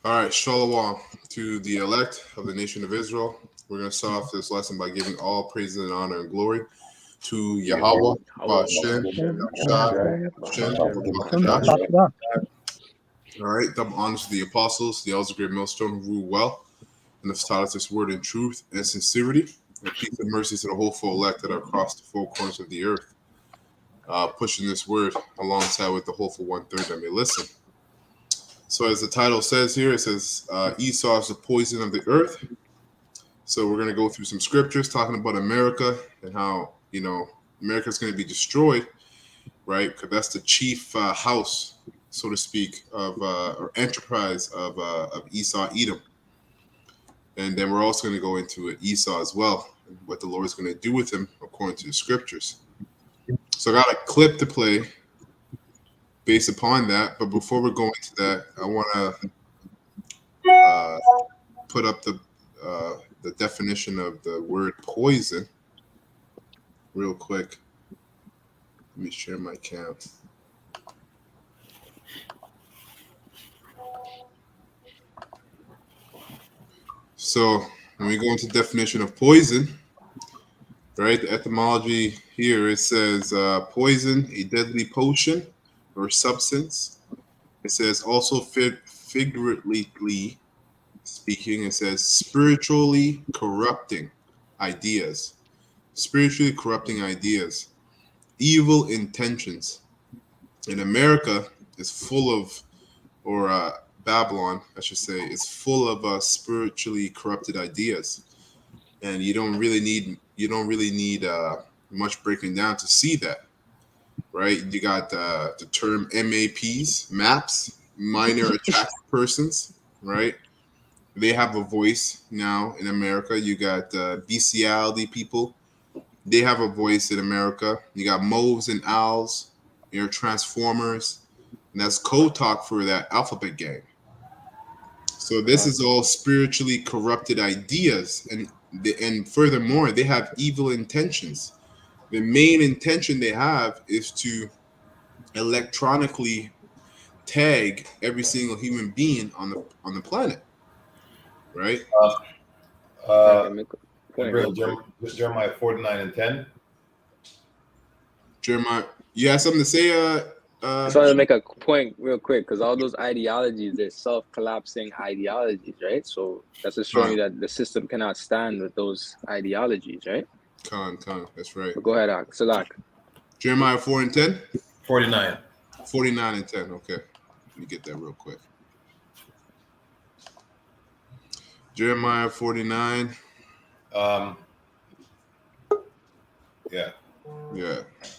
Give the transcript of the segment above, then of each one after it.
All right, Shalom to the elect of the nation of Israel. We're going to start off this lesson by giving all praise and honor and glory to Yahweh, Bashem, Shah, Shem, All right, double honors to the apostles, the elders of great millstone who rule well and have taught us this word in truth and sincerity, and peace and mercy to the hopeful elect that are across the four corners of the earth, pushing this word alongside with the hopeful one-third that may listen. So as the title says here, it says Esau is the poison of the earth. So we're going to go through some scriptures talking about America and how, America is going to be destroyed, right? Because that's the chief house, so to speak, of or enterprise of Esau, Edom. And then we're also going to go into Esau as well, and what the Lord is going to do with him according to the scriptures. So I got a clip to play based upon that. But before we go into that, I want to put up the definition of the word poison real quick. Let me share my cam. So when we go into definition of poison, right, the etymology here, it says poison, a deadly potion or substance. It says also figuratively speaking, it says spiritually corrupting ideas. Spiritually corrupting ideas. Evil intentions. And America is full of, or Babylon, I should say, is full of spiritually corrupted ideas. And you don't really need much breaking down to see that, right? You got the term MAPs, MAPs, minor attracted persons, right? They have a voice now in America. You got bestiality people. They have a voice in America. You got moles and owls, your transformers, and that's code talk for that alphabet gang. So this is all spiritually corrupted ideas, and furthermore, they have evil intentions. The main intention they have is to electronically tag every single human being on the planet, right? Jeremiah 49 and 10. Jeremiah, you have something to say? I just wanted to make a point real quick, because all those ideologies, they're self-collapsing ideologies, right? So that's just showing you that the system cannot stand with those ideologies, right? That's right. But go ahead, Salak. Jeremiah 4 and 10? 49. 49 and 10, okay. Let me get that real quick. Jeremiah 49. Yeah.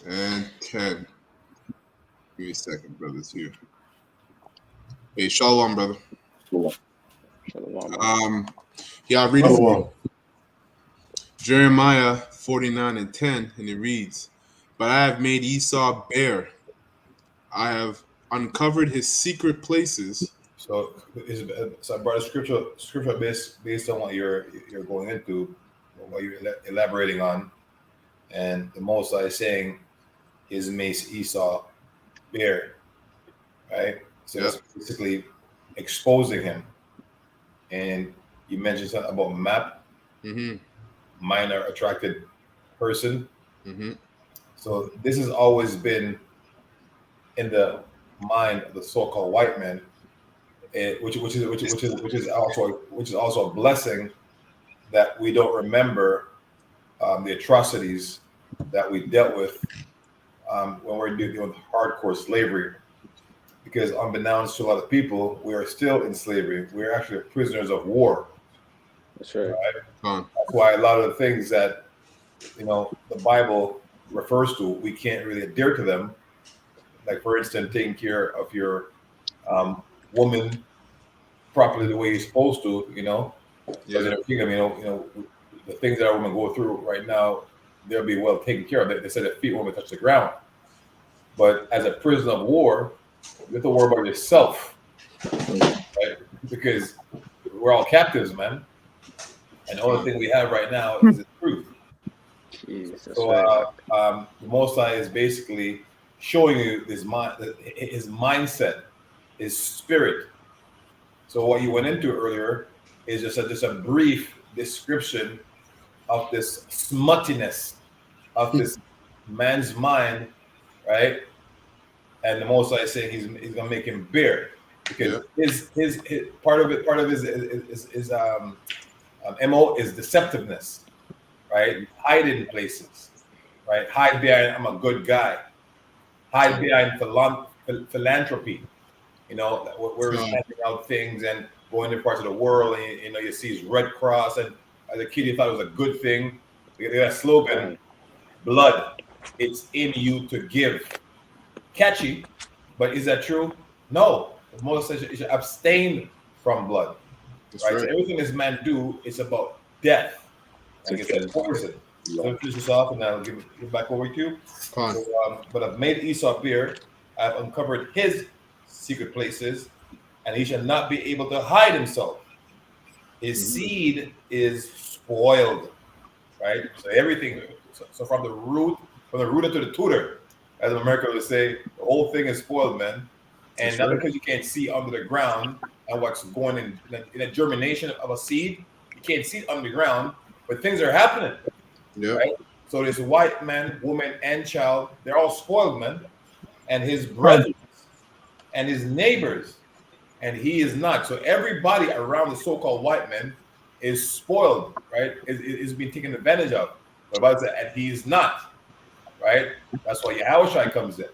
And 10. Give me a second, brothers, here. Hey, shalom, brother. Shalom. Yeah, I'll read it for you. Jeremiah 49 and 10, and it reads, "But I have made Esau bare. I have uncovered his secret places." So I brought a scripture based on what you're going into, what you're elaborating on, and the Most High is saying his mace Esau bare, right? So that's basically exposing him. And you mentioned something about MAP, minor attracted person. So this has always been in the mind of the so-called white man, which is also a blessing that we don't remember the atrocities that we dealt with when we're dealing with hardcore slavery. Because unbeknownst to a lot of people, we are still in slavery. We're actually prisoners of war. That's right. That's why a lot of the things that the Bible refers to, we can't really adhere to them. Like, for instance, taking care of your woman properly the way you're supposed to. Because in the kingdom, the things that our women go through right now, they'll be well taken care of. They said that feet won't touch the ground. But as a prisoner of war, you have to worry about yourself, right? Because we're all captives, man. And the only thing we have right now is the truth. Jesus, so the Most High is basically showing you his mindset, his spirit, So what you went into earlier is just a brief description of this smuttiness of this man's mind, right? And the Most High is saying he's gonna make him bare because his part of his mo is deceptiveness, right? Hide in places, right? Hide behind I'm a good guy. Hide behind philanthropy. You know, where he's handing out things and going to parts of the world, and you see his Red Cross, and as a kid, he thought it was a good thing. They got a slogan, "Blood, it's in you to give." Catchy, but is that true? No. The Moses says you should abstain from blood. That's right? right. So everything this man do is about death. Like it's a poison. So let me finish this off and I'll give it back over to you. So, but I've made Esau bare. I've uncovered his secret places, and he shall not be able to hide himself. His seed is spoiled, right? So everything. So from the rooter to the tutor, as America would say, the whole thing is spoiled, man. And not because you can't see under the ground and what's going in a germination of a seed, you can't see it under the ground, but things are happening. Yeah. Right? So this white man, woman, and child, they're all spoiled, man. And his brothers and his neighbors, and he is not. So everybody around the so-called white man is spoiled, right? Is being taken advantage of. But about that, and he is not, right? That's why Yahushua comes in,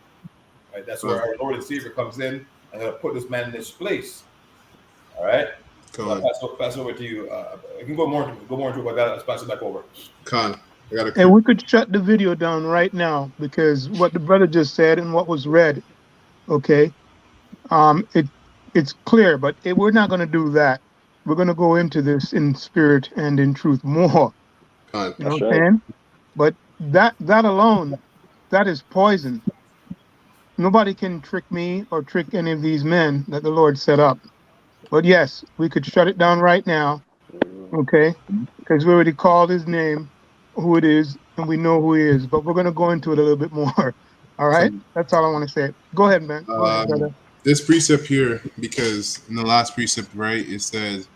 right? That's where our Lord and Savior comes in and going to put this man in this place. All right. So I'll pass over to you. I can go more into about that. Let's pass it back over. And we could shut the video down right now because what the brother just said and what was read, okay, it's clear, but we're not going to do that. We're going to go into this in spirit and in truth more. You know what I'm saying? But that alone, that is poison. Nobody can trick me or trick any of these men that the Lord set up. But yes, we could shut it down right now, okay? Because we already called his name, who it is, and we know who he is. But we're going to go into it a little bit more. All right? That's all I want to say. Go ahead, man. Go ahead, brother. This precept here, because in the last precept, right, it says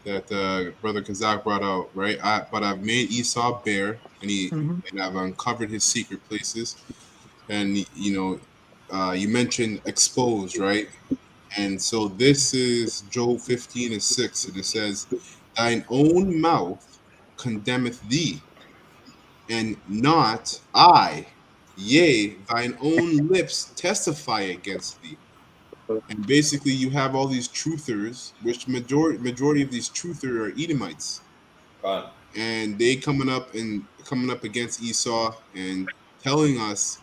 that Brother Kazak brought out, right? But I've made Esau bare, and I've uncovered his secret places. And you mentioned exposed, right? And so this is Job 15:6, and it says, "Thine own mouth condemneth thee, and not I. Yea, thine own lips testify against thee." And basically, you have all these truthers, which majority of these truthers are Edomites, and they coming up against Esau and telling us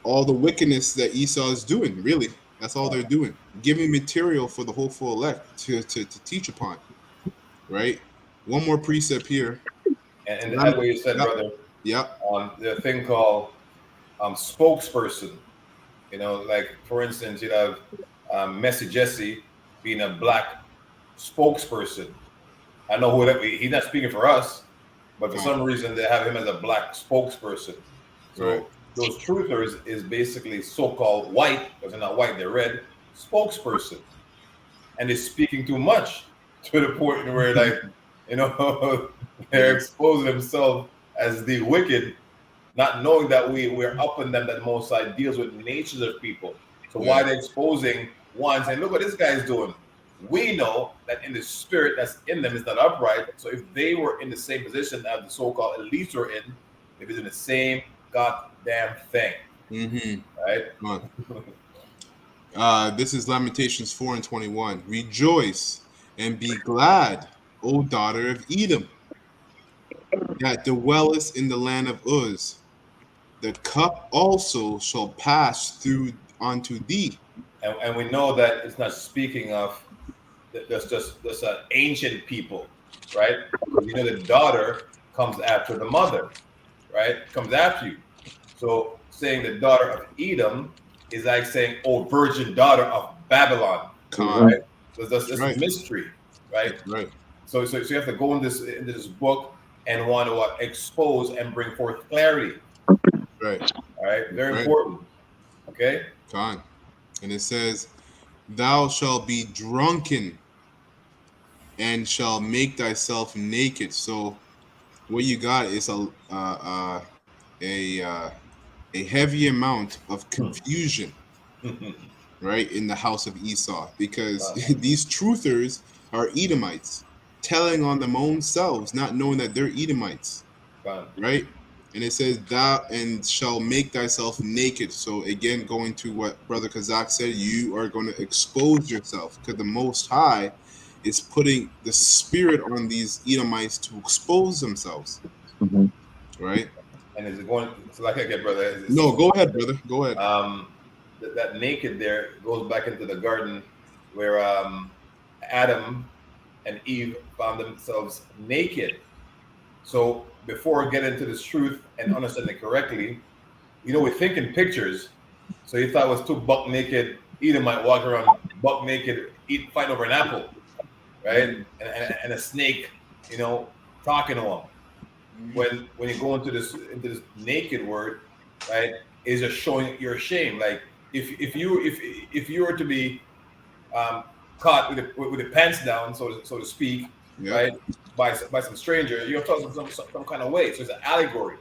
all the wickedness that Esau is doing. Really, that's all they're doing, giving material for the hopeful elect to teach upon. Right. One more precept here, and that way you said, brother. Yeah. The thing called spokesperson. You know, like for instance, you'd have Messy Jesse being a black spokesperson. I know who he's not speaking for us, but for some reason they have him as a black spokesperson. So those truthers is basically so-called white, because they're not white, they're red, spokesperson. And they're speaking too much to the point where they're exposing themselves as the wicked, not knowing that we're up in them, that the Most High deals with natures of people. So why they're exposing one, saying, look what this guy is doing. We know that in the spirit that's in them is not upright. So if they were in the same position as the so-called elites are in, if it's in the same goddamn thing. Right? This is Lamentations 4:21. Rejoice and be glad, O daughter of Edom, that dwellest in the land of Uz. The cup also shall pass through unto thee. And we know that it's not speaking of just ancient people, right? The daughter comes after the mother, right? Comes after you. So saying the daughter of Edom is like saying, oh, virgin daughter of Babylon, right? So that's a mystery, right? Right. So you have to go into this book and want to expose and bring forth clarity. Right. All right. Very important. Okay. And it says, thou shalt be drunken and shall make thyself naked. So what you got is a uh, a heavy amount of confusion, right, in the house of Esau, because these truthers are Edomites, telling on them own selves, not knowing that they're Edomites, right? And it says, "Thou and shall make thyself naked." So again, going to what Brother Kazak said, you are going to expose yourself, because the Most High is putting the spirit on these Edomites to expose themselves, Mhm. right? And is it going? It's like again, brother. No, go ahead, brother. Go ahead. That naked there goes back into the garden where Adam and Eve found themselves naked. So before getting into this truth and understanding it correctly, we think in pictures. So he thought it was two buck naked Edomite walking around buck naked, fighting over an apple, right? And a snake, talking to him. When you go into this naked word, right, is just showing your shame. Like if you were to be caught with the pants down, so to speak, Yeah. right, by some stranger, you're talking some kind of way. So it's an allegory,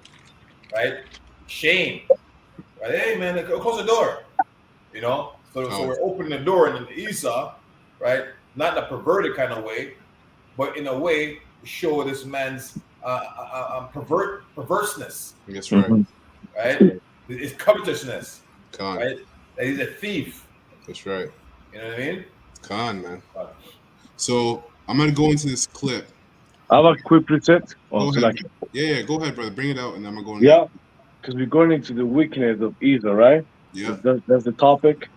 right? Shame, right? Hey man, close the door, So we're opening the door in Esau, right? Not in a perverted kind of way, but in a way to show this man's perverseness. That's right. Right? It's covetousness. Con. Right? That he's a thief. That's right. You know what I mean? Con, man. So I'm gonna go into this clip. I have a quick preset. Go ahead. Yeah, go ahead, brother. Bring it out, and I'm gonna go. Yeah, because we're going into the weakness of Esau, right? Yeah. That's the topic.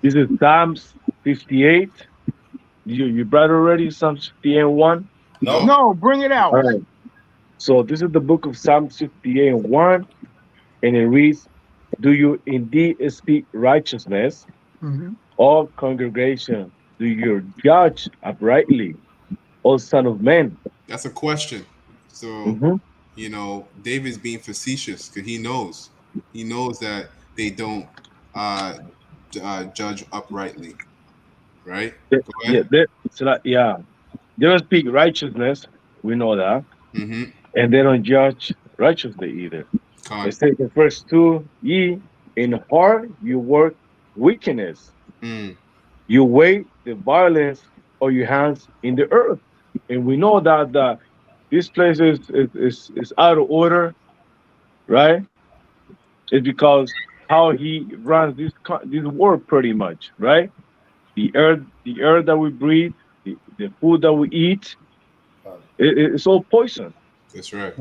This is Psalms 58. You brought already Psalms 58:1? No, bring it out. All right. So this is the book of Psalms 58:1, and it reads, "Do you indeed speak righteousness, O congregation? Do you judge uprightly, O son of man?" That's a question. So David's being facetious because he knows that they don't judge uprightly, right? Go ahead. They don't speak righteousness. We know that, and they don't judge righteously either. It says in verse 2, "Ye in heart you work wickedness, you weigh the violence of your hands in the earth." And we know that this place is out of order, right? It's because how he runs this world pretty much, right? The air that we breathe, the food that we eat, it's all poison. That's right.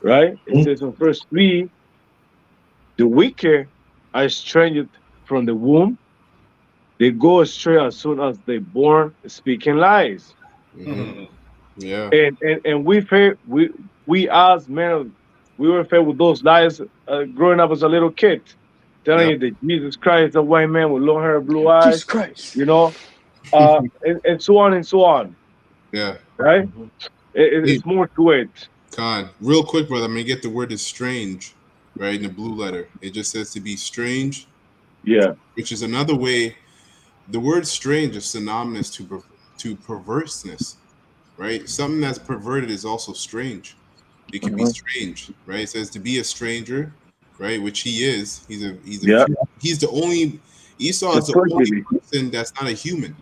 Right? It says in verse 3, "The wicked are estranged from the womb. They go astray as soon as they're born, speaking lies." Yeah. And we as men, we were fed with those lies growing up as a little kid, telling you that Jesus Christ is a white man with long hair, blue eyes, Jesus Christ. And so on and so on. Yeah. Right? It's more to it. Con, real quick, brother, I'm gonna get the word is strange, right, in the blue letter. It just says to be strange. Yeah. Which is another way. The word strange is synonymous to perverseness, right? Something that's perverted is also strange. It can be strange, right? It says to be a stranger, right? Which he is. He's the only. Esau is the only person that's not a human.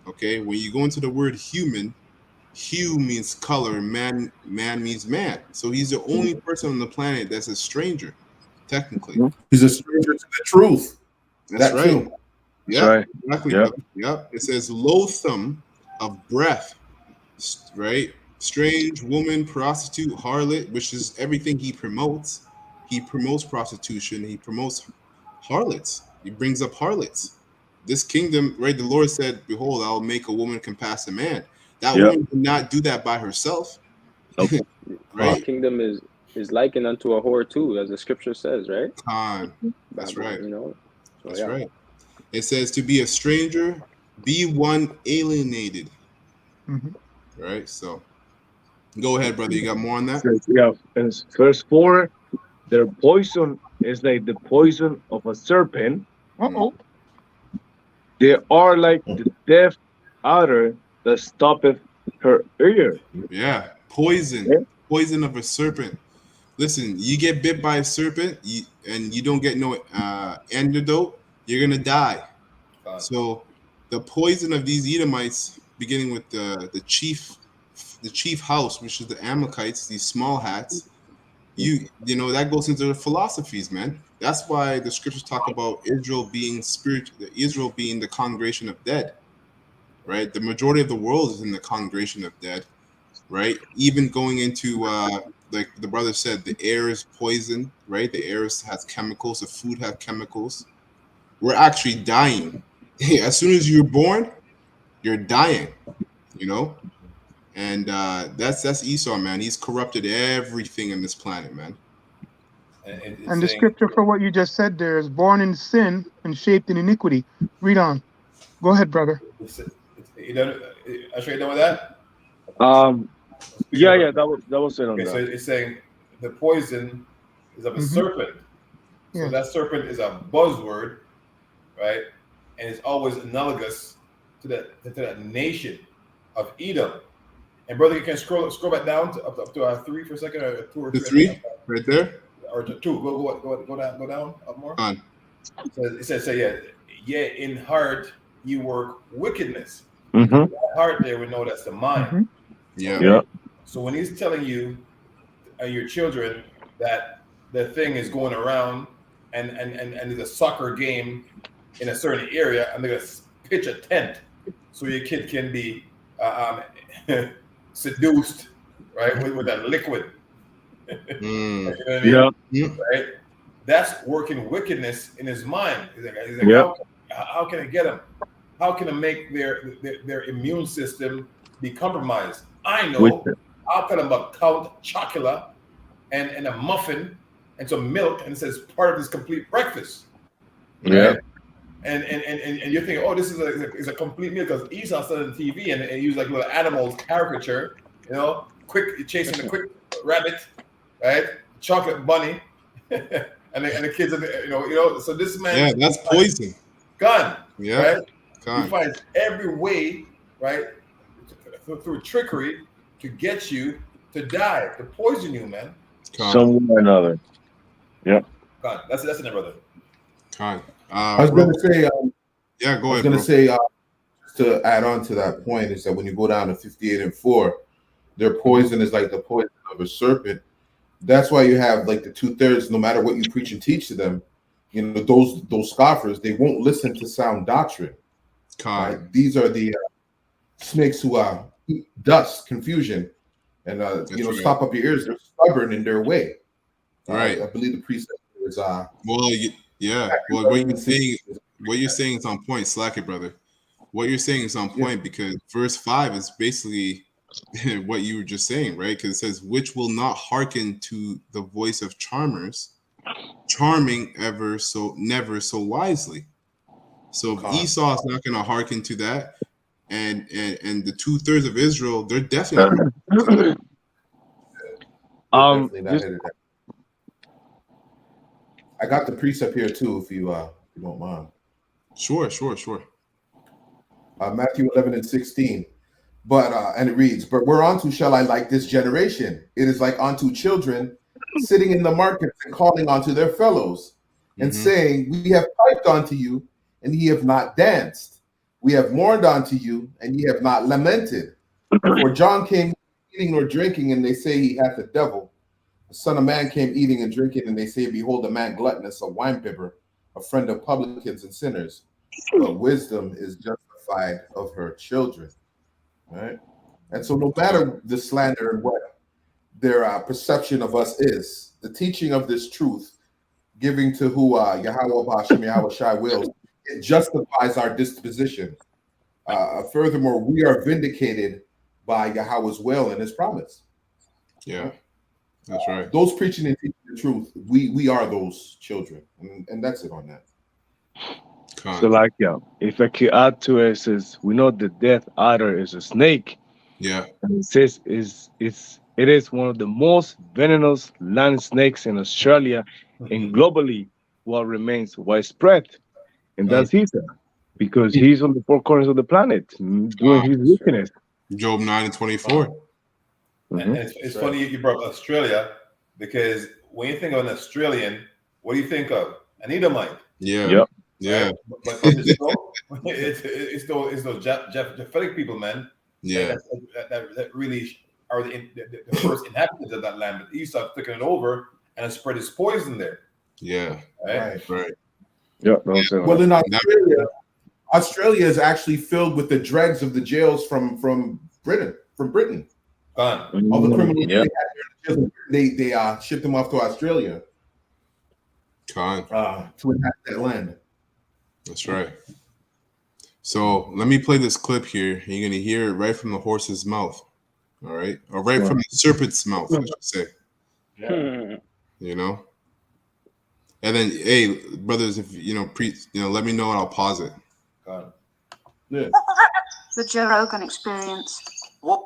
Okay, when you go into the word human, hue means color, man means man. So he's the only person on the planet that's a stranger, technically. He's a stranger to the truth. That's right. Too. Yeah, right. Exactly. Yeah. Yep. It says loathsome of breath, right? Strange woman, prostitute, harlot, which is everything he promotes. He promotes prostitution. He promotes harlots. He brings up harlots. This kingdom, right? The Lord said, "Behold, I will make a woman compass a man." That woman did not do that by herself. Okay. Right? The kingdom is likened unto a whore too, as the scripture says, right? That's right. So, that's right. It says to be a stranger, be one alienated. Right? So go ahead, brother. You got more on that? And verse 4, their poison is like the poison of a serpent, Uh-oh. They are like the deaf adder that stoppeth her ear. Yeah, poison, poison of a serpent. Listen, you get bit by a serpent, and you don't get no antidote, you're gonna die. So, the poison of these Edomites, beginning with the chief house, which is the Amalekites, these small hats. You know that goes into the philosophies, man. That's why the scriptures talk about Israel being Israel being the congregation of dead, right? The majority of the world is in the congregation of dead, right? Even going into like the brother said, the air is poison, right? The air has chemicals, the food has chemicals. We're actually dying. As soon as you're born, you're dying, you know? And that's Esau, man. He's corrupted everything in this planet, man. And the scripture for what you just said there is born in sin and shaped in iniquity. Read on. Go ahead, brother. You done? I sure you done with that? Yeah, that was it on that. So it's saying the poison is of a serpent. So that serpent is a buzzword, right? And it's always analogous to that nation of Edom. And brother, you can scroll back down up to 3 for a second, or 2 or 3. The 3 right there, or 2. Go down up more. It says, yeah, in heart you work wickedness. Mm-hmm. Heart there, we know that's the mind. Mm-hmm. Yeah. Okay? Yeah. So when he's telling you your children that the thing is going around and there's a soccer game in a certain area, and they're gonna pitch a tent so your kid can be seduced, right, with that liquid. You know what I mean? Right? That's working wickedness in his mind. He's like how can I get him? How can I make their immune system be compromised? I know. I'll cut him a Count Chocula and a muffin and some milk, and it says part of his complete breakfast. Right? And you're thinking, oh, this is a complete meal, because Esau said on TV and use like little animals caricature, you know, chasing a quick rabbit, right? Chocolate bunny, and the kids, you know. So this man, that's poison. Gun, right? He finds every way, right, through trickery to get you to die, to poison you, man. Some way or another. Yeah. Gun. That's it, brother. I was going to say, go ahead. I was going to say, just to add on to that point, is that when you go down to 58 and 4, their poison is like the poison of a serpent. That's why you have like the 2/3. No matter what you preach and teach to them, you know, those scoffers, they won't listen to sound doctrine. Right? These are the snakes who eat dust, confusion, and stop up your ears. They're stubborn in their way. Right. I believe the precept is Well, what you're saying is on point. Slack it, brother. What you're saying is on point, because verse 5 is basically what you were just saying, right? Because it says, which will not hearken to the voice of charmers, charming never so wisely. So if Esau is not going to hearken to that, and the 2/3 of Israel, they're definitely I got the precept here too, if you don't mind. Sure. Matthew 11 and 16. But and it reads, but whereunto shall I like this generation? It is like unto children sitting in the markets and calling unto their fellows, and saying, we have piped unto you, and ye have not danced. We have mourned unto you, and ye have not lamented. For John came eating nor drinking, and they say he hath a devil. The Son of Man came eating and drinking, and they say, behold, a man gluttonous, a winebibber, a friend of publicans and sinners. But wisdom is justified of her children. Right? And so no matter the slander and what their perception of us is, the teaching of this truth, giving to who Yahweh Bashem Yahweh Shai wills, it justifies our disposition. Furthermore, we are vindicated by Yahweh's will and his promise. Yeah, that's right. Those preaching and teaching the truth, we are those children. And that's it on that. So if I could add to it, it says, we know the death adder is a snake. Yeah. And it says it is one of the most venomous land snakes in Australia and globally what remains widespread. And that's Esau, because he's on the four corners of the planet doing his wickedness. Job 9:24. And it's funny you brought up Australia, because when you think of an Australian, what do you think of? An Edomite. Yeah. Yep. Yeah. Right? But it's those Japhetic people, man. Yeah. That really are the first inhabitants of that land. But Esau taken it over and spread his poison there. Yeah. Right. Yeah. Well, in Australia is actually filled with the dregs of the jails from Britain. All the criminals they had there in the jails, they shipped them off to Australia. To inhabit that land. That's right. So let me play this clip here. You're gonna hear it right from the horse's mouth. All right, or right from the serpent's mouth, I should say. Yeah. You know. And then, hey, brothers, if let me know and I'll pause it. Yeah. The Joe Rogan experience. What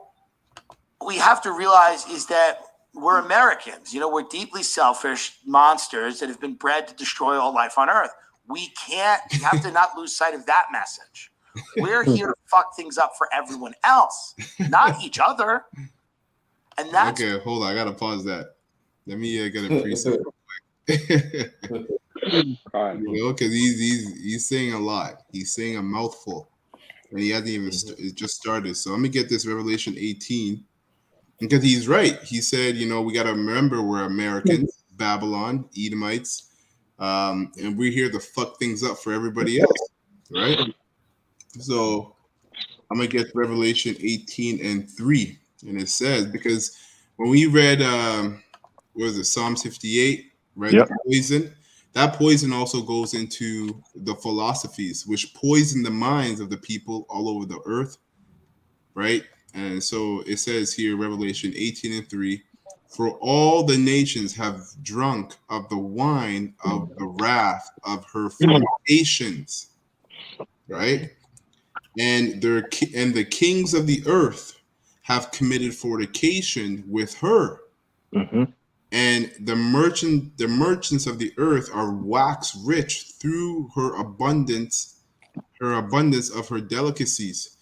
we have to realize is that we're Americans. We're deeply selfish monsters that have been bred to destroy all life on Earth. We have to not lose sight of that message. We're here to fuck things up for everyone else, not each other. And that's okay. Hold on, I gotta pause that. Let me get a preset real quick. Because he's saying a lot. He's saying a mouthful, and he hasn't even it just started. So let me get this Revelation 18, because he's right. He said, we got to remember we're Americans, Babylon, Edomites, and we're here to fuck things up for everybody else, right? So I'm gonna get Revelation 18:3, and it says, because when we read Psalm 58, right? Yep. The poison. That poison also goes into the philosophies, which poison the minds of the people all over the earth, right? And so it says here, Revelation 18:3, for all the nations have drunk of the wine of the wrath of her fornications, right? And the kings of the earth have committed fornication with her. Mm-hmm. And the merchants of the earth are wax rich through her abundance of her delicacies,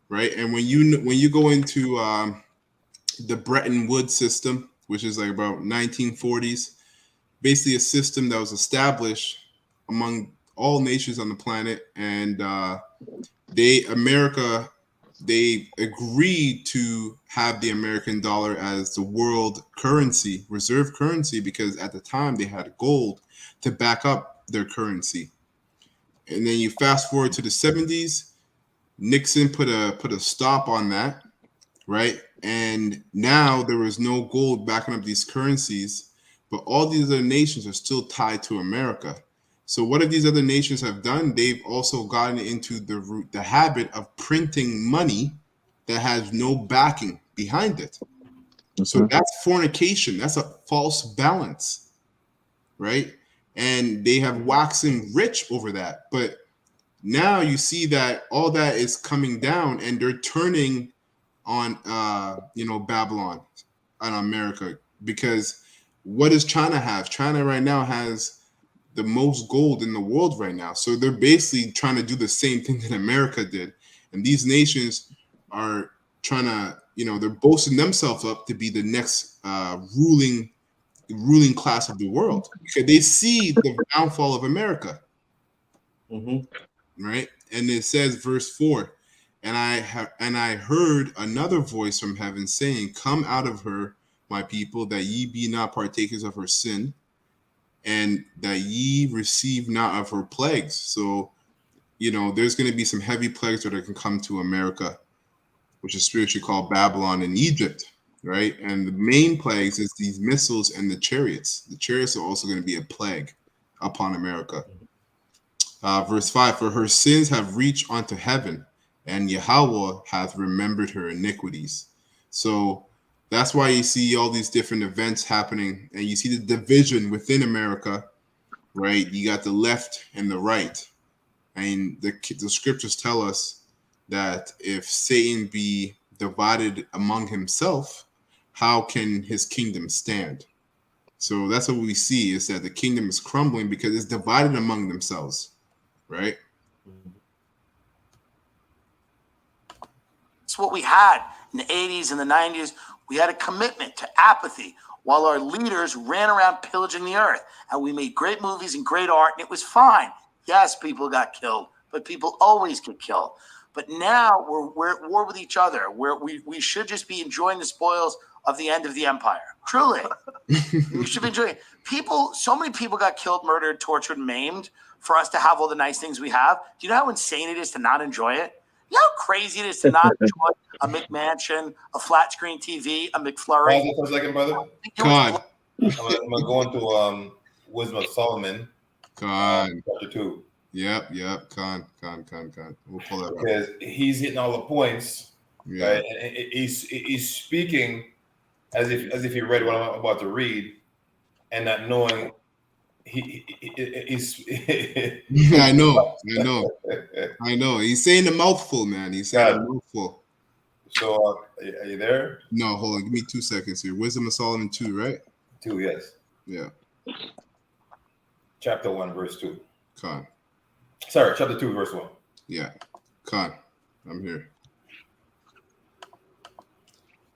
right? And when you go into the Bretton Woods system, which is like about 1940s, basically a system that was established among all nations on the planet, and they agreed to have the American dollar as the world currency, reserve currency, because at the time they had gold to back up their currency. And then you fast forward to the 70s, Nixon put a stop on that, right? And now there is no gold backing up these currencies, but all these other nations are still tied to America. So what these other nations have done, they've also gotten into the habit of printing money that has no backing behind it. Mm-hmm. So that's fornication. That's a false balance, right? And they have waxing rich over that. But now you see that all that is coming down, and they're turning on Babylon, on America, because what does China have? China right now has the most gold in the world right now. So they're basically trying to do the same thing that America did. And these nations are trying to, they're boasting themselves up to be the next ruling class of the world, because they see the downfall of America. Mm-hmm. Right? And it says, verse 4, and I heard another voice from heaven saying, come out of her, my people, that ye be not partakers of her sin, and that ye receive not of her plagues. So, there's going to be some heavy plagues that are going to come to America, which is spiritually called Babylon and Egypt, right? And the main plagues is these missiles and the chariots. The chariots are also going to be a plague upon America. Verse 5, for her sins have reached unto heaven, and Yahweh hath remembered her iniquities. So that's why you see all these different events happening, and you see the division within America, right? You got the left and the right. And the scriptures tell us that if Satan be divided among himself, how can his kingdom stand? So that's what we see, is that the kingdom is crumbling because it's divided among themselves, right? It's what we had in the 80s and the 90s. We had a commitment to apathy while our leaders ran around pillaging the earth. And we made great movies and great art, and it was fine. Yes, people got killed, but people always get killed. But now we're at war with each other, where we should just be enjoying the spoils of the end of the empire. Truly. We should be enjoying it. People, so many people got killed, murdered, tortured, maimed for us to have all the nice things we have. Do you know how insane it is to not enjoy it? You know how crazy it is to not enjoy a McMansion, a flat screen TV, a McFlurry? Pause it for a second, brother. God. I'm gonna go into Wisdom of Solomon, chapter 2. Yep. Con. We'll pull that up. Because he's hitting all the points, Yeah. right? And he's speaking as if he read what I'm about to read, and not knowing he's. Yeah, I know. He's saying a mouthful, man. He's saying a mouthful. So, are you there? No, hold on. Give me 2 seconds here. Wisdom of Solomon 2, right? 2, yes. Yeah. Chapter 1, verse 2. Con. Sorry, chapter 2, verse 1. Yeah. Con. I'm here.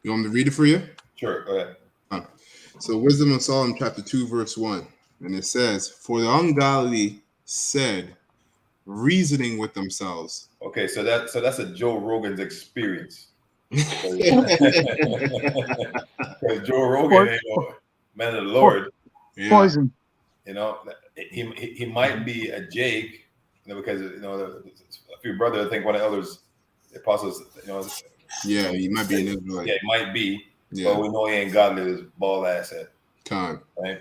You want me to read it for you? Sure, go ahead. So Wisdom of Solomon chapter 2, verse 1. And it says, for the ungodly said, reasoning with themselves. Okay, so that's a Joe Rogan's experience. Because Joe Rogan, man of the Lord, poison. He might be a Jake, because a few brothers, I think one of the elders, the apostles, Yeah, he might be an Israelite. Yeah, it might be. Yeah. But we know he ain't godly, this bald ass head. Con. Right?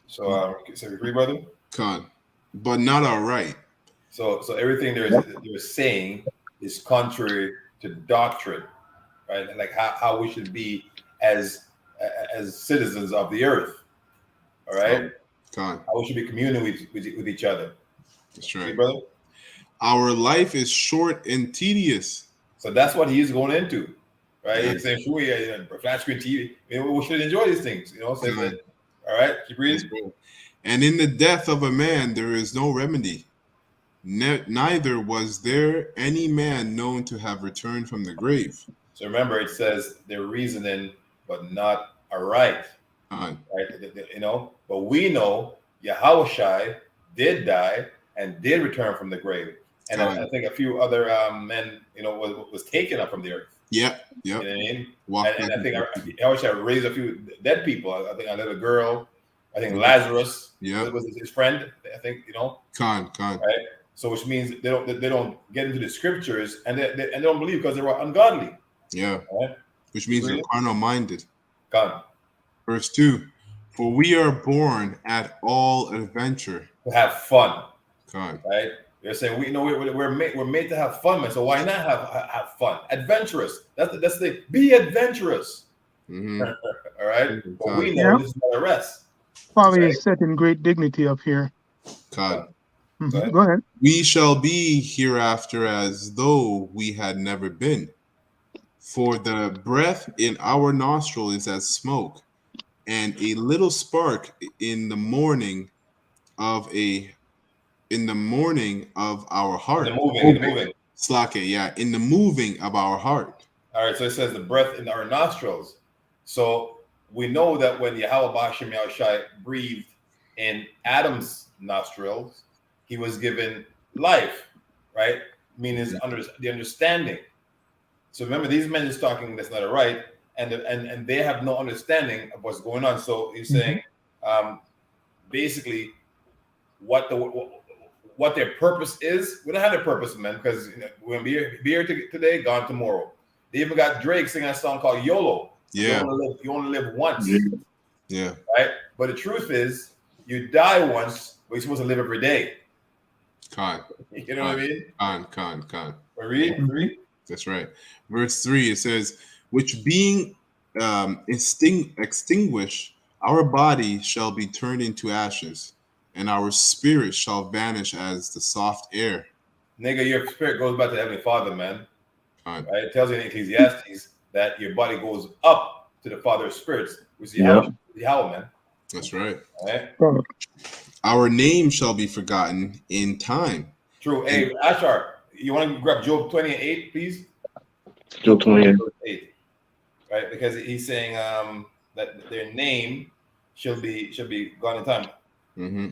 So, so we agree, brother? Con. But not all right. So everything they're saying is contrary to doctrine, right? And like how we should be as citizens of the earth. All right? Con. How we should be communing with each other. That's right. See, brother? Our life is short and tedious. So that's what he's going into. Right? He's saying, sure, flat screen TV. We should enjoy these things, So all right, keep reading. And in the death of a man, there is no remedy. Neither was there any man known to have returned from the grave. So remember, it says they're reasoning, but not aright. Right? But we know Yahushua did die and did return from the grave. And I think a few other men, was taken up from the earth. Yep. You know what I mean? And I think Yahushua raised a few dead people. I think a little girl. I think Lazarus was his friend. I think Con. Right. So which means they don't get into the scriptures and they don't believe because they were ungodly. Yeah. Right? Which means they're carnal minded. Con. Verse 2. For we are born at all adventure. To have fun. Con. Right. They're saying we're made to have fun, man. So why not have fun? Adventurous. That's the be adventurous. Mm-hmm. All right. But we know this is not a rest. Father is set in great dignity up here. God. Mm-hmm. Go ahead. We shall be hereafter as though we had never been. For the breath in our nostril is as smoke, and a little spark in the morning of our heart. In the moving. Slake, yeah, in the moving of our heart. All right, so it says the breath in our nostrils. So we know that when Yahweh Bashim Yahushai breathed in Adam's nostrils, he was given life, right? Meaning the understanding. So remember, these men is talking that's not right, and they have no understanding of what's going on. So he's saying, basically, what their purpose is. We don't have their purpose, man, because we're gonna be here today, gone tomorrow. They even got Drake singing a song called YOLO. Yeah. You only live once. Yeah. Right? But the truth is, you die once, but you're supposed to live every day. Con. You know what I mean? Con. Read. That's right. Verse 3, it says, which being extinguished, our body shall be turned into ashes, and our spirit shall vanish as the soft air. Nigga, your spirit goes back to the Heavenly Father, man. Right? It tells you in Ecclesiastes that your body goes up to the Father of spirits, which is Yahweh, man. That's right. All right. Our name shall be forgotten in time, True. Hey, Ashar, you want to grab Job 28, please? Job 28. Right, because he's saying that their name should be gone in time. Mm-hmm.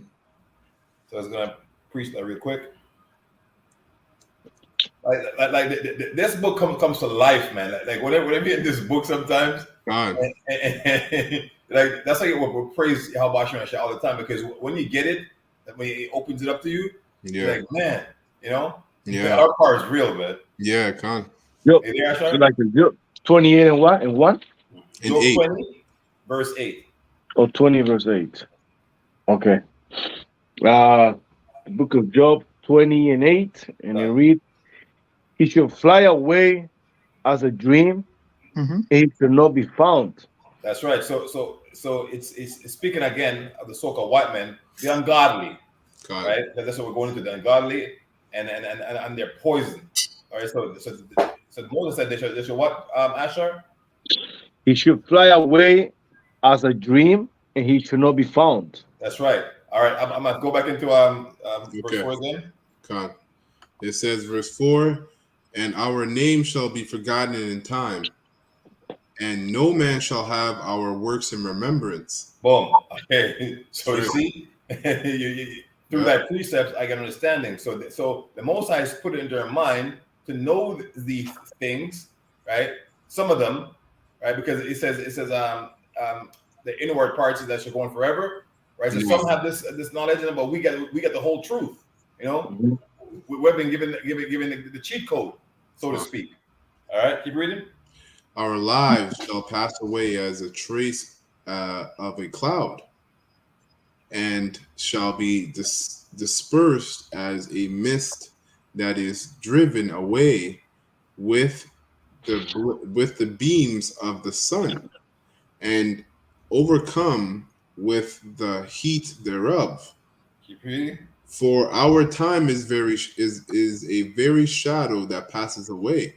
So I was gonna preach that real quick. Like this book comes to life, man. Like whenever you get this book, sometimes, and, like that's like we praise Halbashim all the time, because when you get it, when it opens it up to you, you're like, man, our part is real, man. Yeah, con. Yep. So like the 28 and what? And what? Job 20, verse 8. Oh, 20 verse 8. Okay. The book of Job 20 and 8, and it reads, he shall fly away as a dream, and he shall not be found. That's right. So it's speaking again of the so-called white men, the ungodly, right? That's what we're going into, the ungodly, and they're poison. All right. So Moses said they should what, Asher? He should fly away as a dream, and he should not be found. That's right. All right. I'm gonna go back into verse 4 again. Con. It says, verse 4, and our name shall be forgotten in time, and no man shall have our works in remembrance. Boom. Okay. So you see, through that precepts, I get understanding. So the Most High has put it in their mind to know these things, right? Some of them, right? Because it says the inward parts that should go on forever, right? So some have this knowledge, but we get the whole truth. We've been given the cheat code, so to speak. All right, keep reading. Our lives shall pass away as a trace of a cloud, and shall be dispersed as a mist that is driven away with the beams of the sun, and overcome with the heat thereof. Keep reading. For our time is a very shadow that passes away,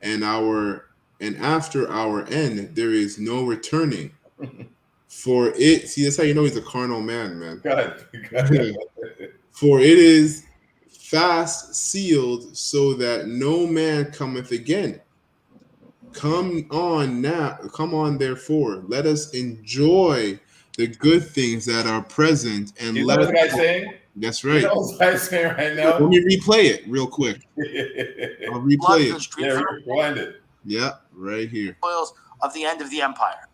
and after our end there is no returning. For it, see, that's how you know he's a carnal man. God. For it is fast sealed, so that no man cometh again. Come on, therefore, let us enjoy the good things that are present, and you know what the guy's saying? That's right. You know what the guy's saying right now? Let me replay it real quick. I'll replay it. Yeah, rewind it. Yeah, right here. Spoils of the end of the empire.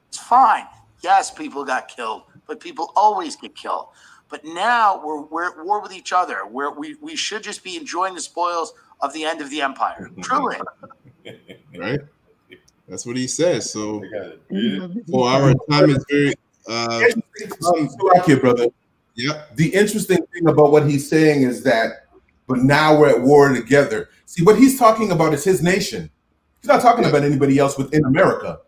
It's fine. Yes, people got killed, but people always get killed. But now we're at war with each other. We should just be enjoying the spoils of the end of the empire. Truly. Right? That's what he says. So for our time is very here, brother. Yeah. The interesting thing about what he's saying is that, but now we're at war together. See, what he's talking about is his nation. He's not talking about anybody else within America.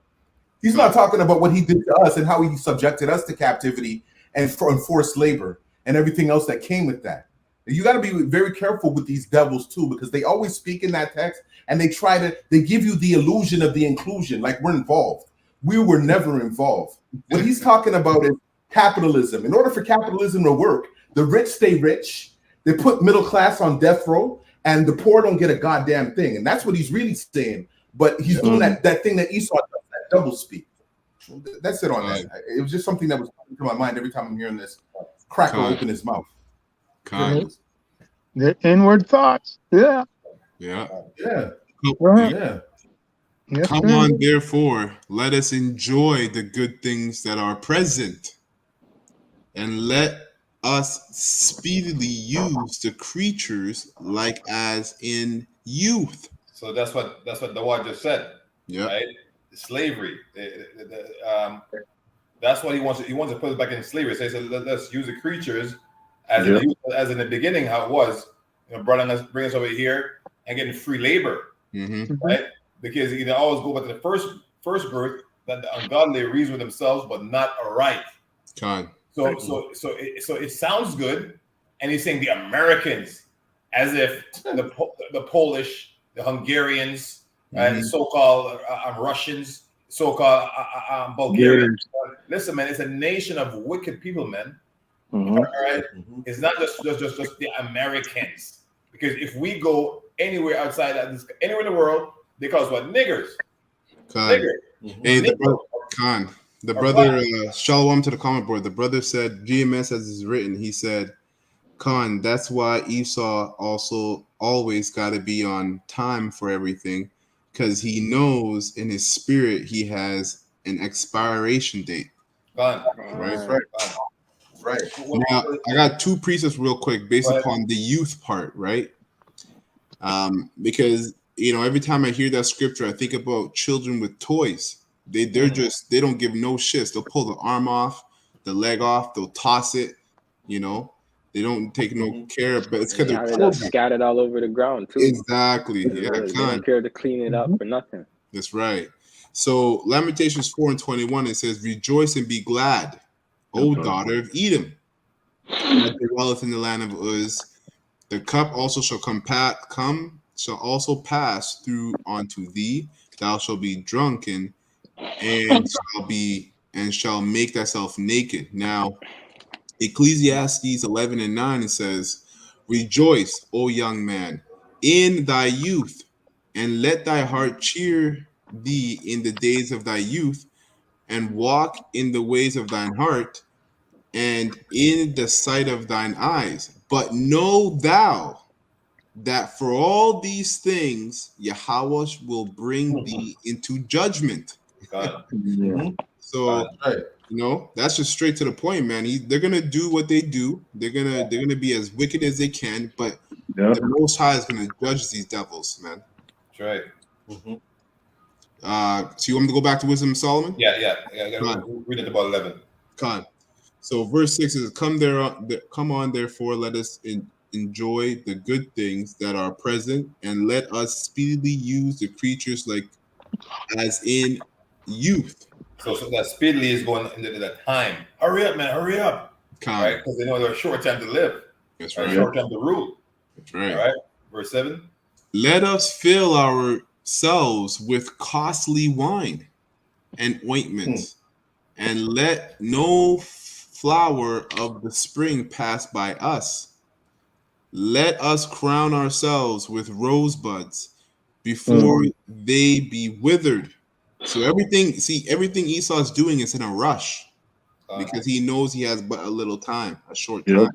He's not talking about what he did to us and how he subjected us to captivity and forced labor and everything else that came with that. You got to be very careful with these devils too, because they always speak in that text and they give you the illusion of the inclusion, like we're involved. We were never involved. What he's talking about is capitalism. In order for capitalism to work, the rich stay rich, they put middle class on death row, and the poor don't get a goddamn thing. And that's what he's really saying. But he's doing that thing that Esau does, that double speak. That's it on that. It was just something that was coming to my mind every time I'm hearing this cracker open his mouth. The inward thoughts. Yeah. Yeah. Yeah. Yeah. Yes, come on, therefore, let us enjoy the good things that are present, and let us speedily use the creatures like as in youth. So that's what the one just said. Yeah. Right? Slavery. That's what he wants. He wants to put it back in slavery. So he said, let's use the creatures as in the beginning, how it was, bring us over here and getting free labor, right? Because you can always go back to the first birth, that the ungodly reason with themselves, but not right. So it sounds good, and he's saying the Americans, as if the Polish, the Hungarians, and the so-called Russians, so-called Bulgarians. Listen, man, it's a nation of wicked people, man. All right, it's not just the Americans, because if we go anywhere outside of this, anywhere in the world, they call us what? Niggers. Nigger. Hey, the brother, shalom to the comment board. The brother said, GMS as is written, he said, Khan, that's why Esau also always got to be on time for everything, because he knows in his spirit he has an expiration date. Right. Now, I got two precepts real quick based upon the youth part, right? Because, every time I hear that scripture, I think about children with toys. They don't give no shits. They'll pull the arm off, the leg off, they'll toss it, They don't take no care, but it's because they're children scattered all over the ground too. Exactly. They don't care to clean it up or nothing. That's right. So Lamentations 4:21, it says, "Rejoice and be glad, O daughter of Edom, that dwelleth in the land of Uz. The cup also shall shall also pass through unto thee. Thou shalt be drunken, and shall make thyself naked." Now, Ecclesiastes 11:9, it says, "Rejoice, O young man, in thy youth, and let thy heart cheer thee in the days of thy youth, and walk in the ways of thine heart, and in the sight of thine eyes. But know thou that for all these things Yahweh will bring thee into judgment." So that's just straight to the point, man. They're gonna do what they do. They're gonna be as wicked as they can, but the Most High is gonna judge these devils, man. That's right. So you want me to go back to Wisdom of Solomon? Yeah. I gotta read it about 11. Con. So verse 6 is, "Come on, therefore, let us enjoy the good things that are present, and let us speedily use the creatures like as in youth." So that speedily is going into that time. Hurry up, man! Hurry up! Right? Because they know they're a short time to live. That's right. Short time to rule. That's right. All right. Verse 7. "Let us fill ourselves with costly wine and ointments, and let no flower of the spring pass by us. Let us crown ourselves with rosebuds before they be withered." So everything Esau is doing is in a rush, because he knows he has but a little time, a short time.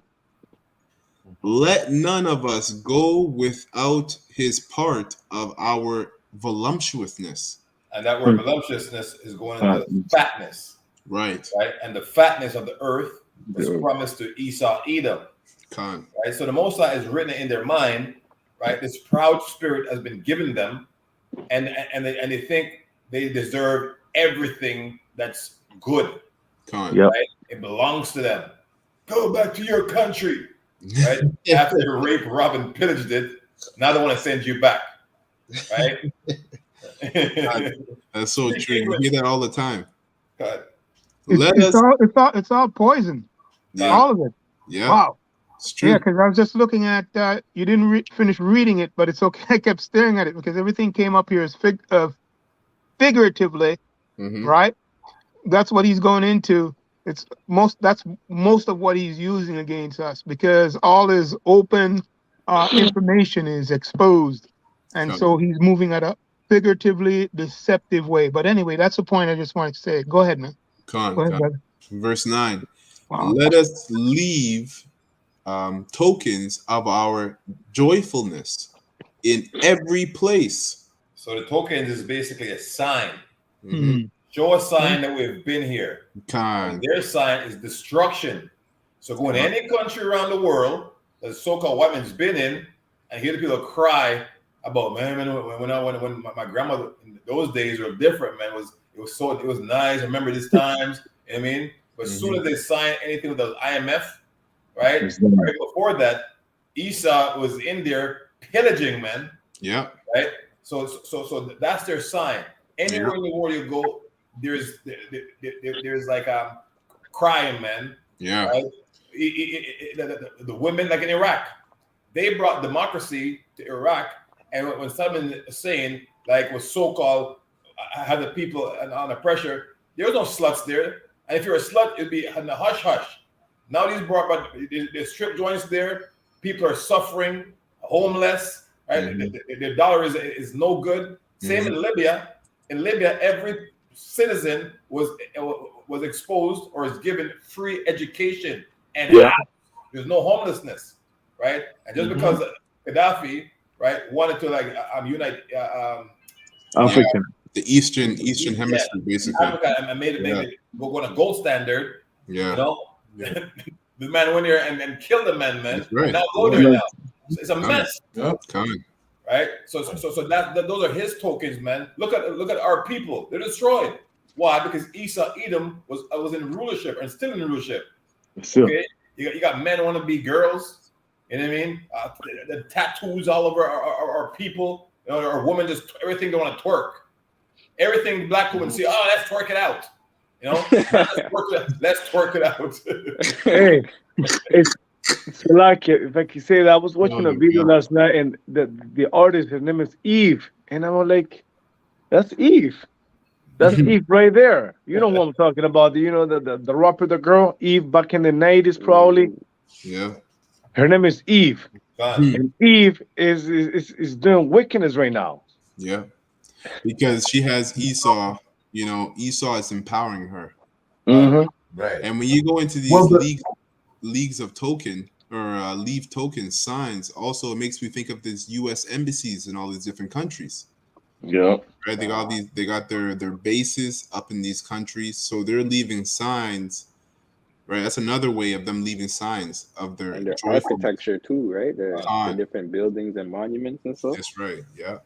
"Let none of us go without his part of our voluptuousness." And that word voluptuousness is going into fatness. Right. And the fatness of the earth was promised to Esau, Edom. Right. So the Most High is written in their mind. Right. This proud spirit has been given them, and they think they deserve everything that's good. Right? It belongs to them. Go back to your country. Right? After you rape, rob, and pillaged it, now they want to send you back. Right? That's so true. You hear that all the time. It's all poison. All of it. Yeah. Wow. It's true. Yeah, because I was just looking at, you didn't finish reading it, but it's okay. I kept staring at it because everything came up here as figuratively, right? That's what he's going into. That's most of what he's using against us, because all his open information is exposed, and so he's moving at a figuratively deceptive way. But anyway, that's the point I just wanted to say. Go ahead, man. Go ahead, brother. Verse 9. Wow. "Let us leave tokens of our joyfulness in every place." So the tokens is basically a sign. Show a sign that we've been here. Their sign is destruction. So go in any country around the world that the so-called white man's been in, and hear the people cry about, man, when my grandmother in those days were different, man. It was nice. I remember these times. You know what I mean? But as soon as they sign anything with the IMF, right? Right before that, Esau was in there pillaging, man. Yeah. Right. So that's their sign. Anywhere in the world you go, there's like crying, man. Yeah. Right? The women, like in Iraq, they brought democracy to Iraq, and when Saddam Hussein was so-called had the people under pressure, there was no sluts there, and if you're a slut, it'd be in the hush hush. Now these brought, but the strip joints there, people are suffering, homeless. Right, the dollar is no good. Same in Libya. In Libya, every citizen was exposed or is given free education, and there's no homelessness, right? And just because Gaddafi, right, wanted to unite Africa, the Eastern Hemisphere, basically, Africa, and made it go on a gold standard. Yeah, you know, the man went here and killed the man. That's right. And now go there now. It's a mess. Coming. Right, so that those are his tokens, man. Look at our people; they're destroyed. Why? Because Edom was in rulership and still in rulership. Okay, you got men want to be girls. You know what I mean? The tattoos all over our people. You know, or women just everything they want to twerk. Everything black women see. Oh, let's twerk it out. You know, let's twerk it out. Hey, it's like if I can say that, I was watching a video last night, and the artist, her name is Eve, and I was like, "That's Eve, that's Eve right there." You know who I'm talking about? The rapper, the girl Eve back in the 90s, probably. Yeah. Her name is Eve, and Eve is doing wickedness right now. Yeah, because she has Esau. You know, Esau is empowering her. Right. And when you go into these leagues of token or leave token signs, also it makes me think of these U.S. embassies in all these different countries. Yeah, right. They got their bases up in these countries, so they're leaving signs. Right, that's another way of them leaving signs of their architecture too, right? The different buildings and monuments and stuff. That's right. Yeah,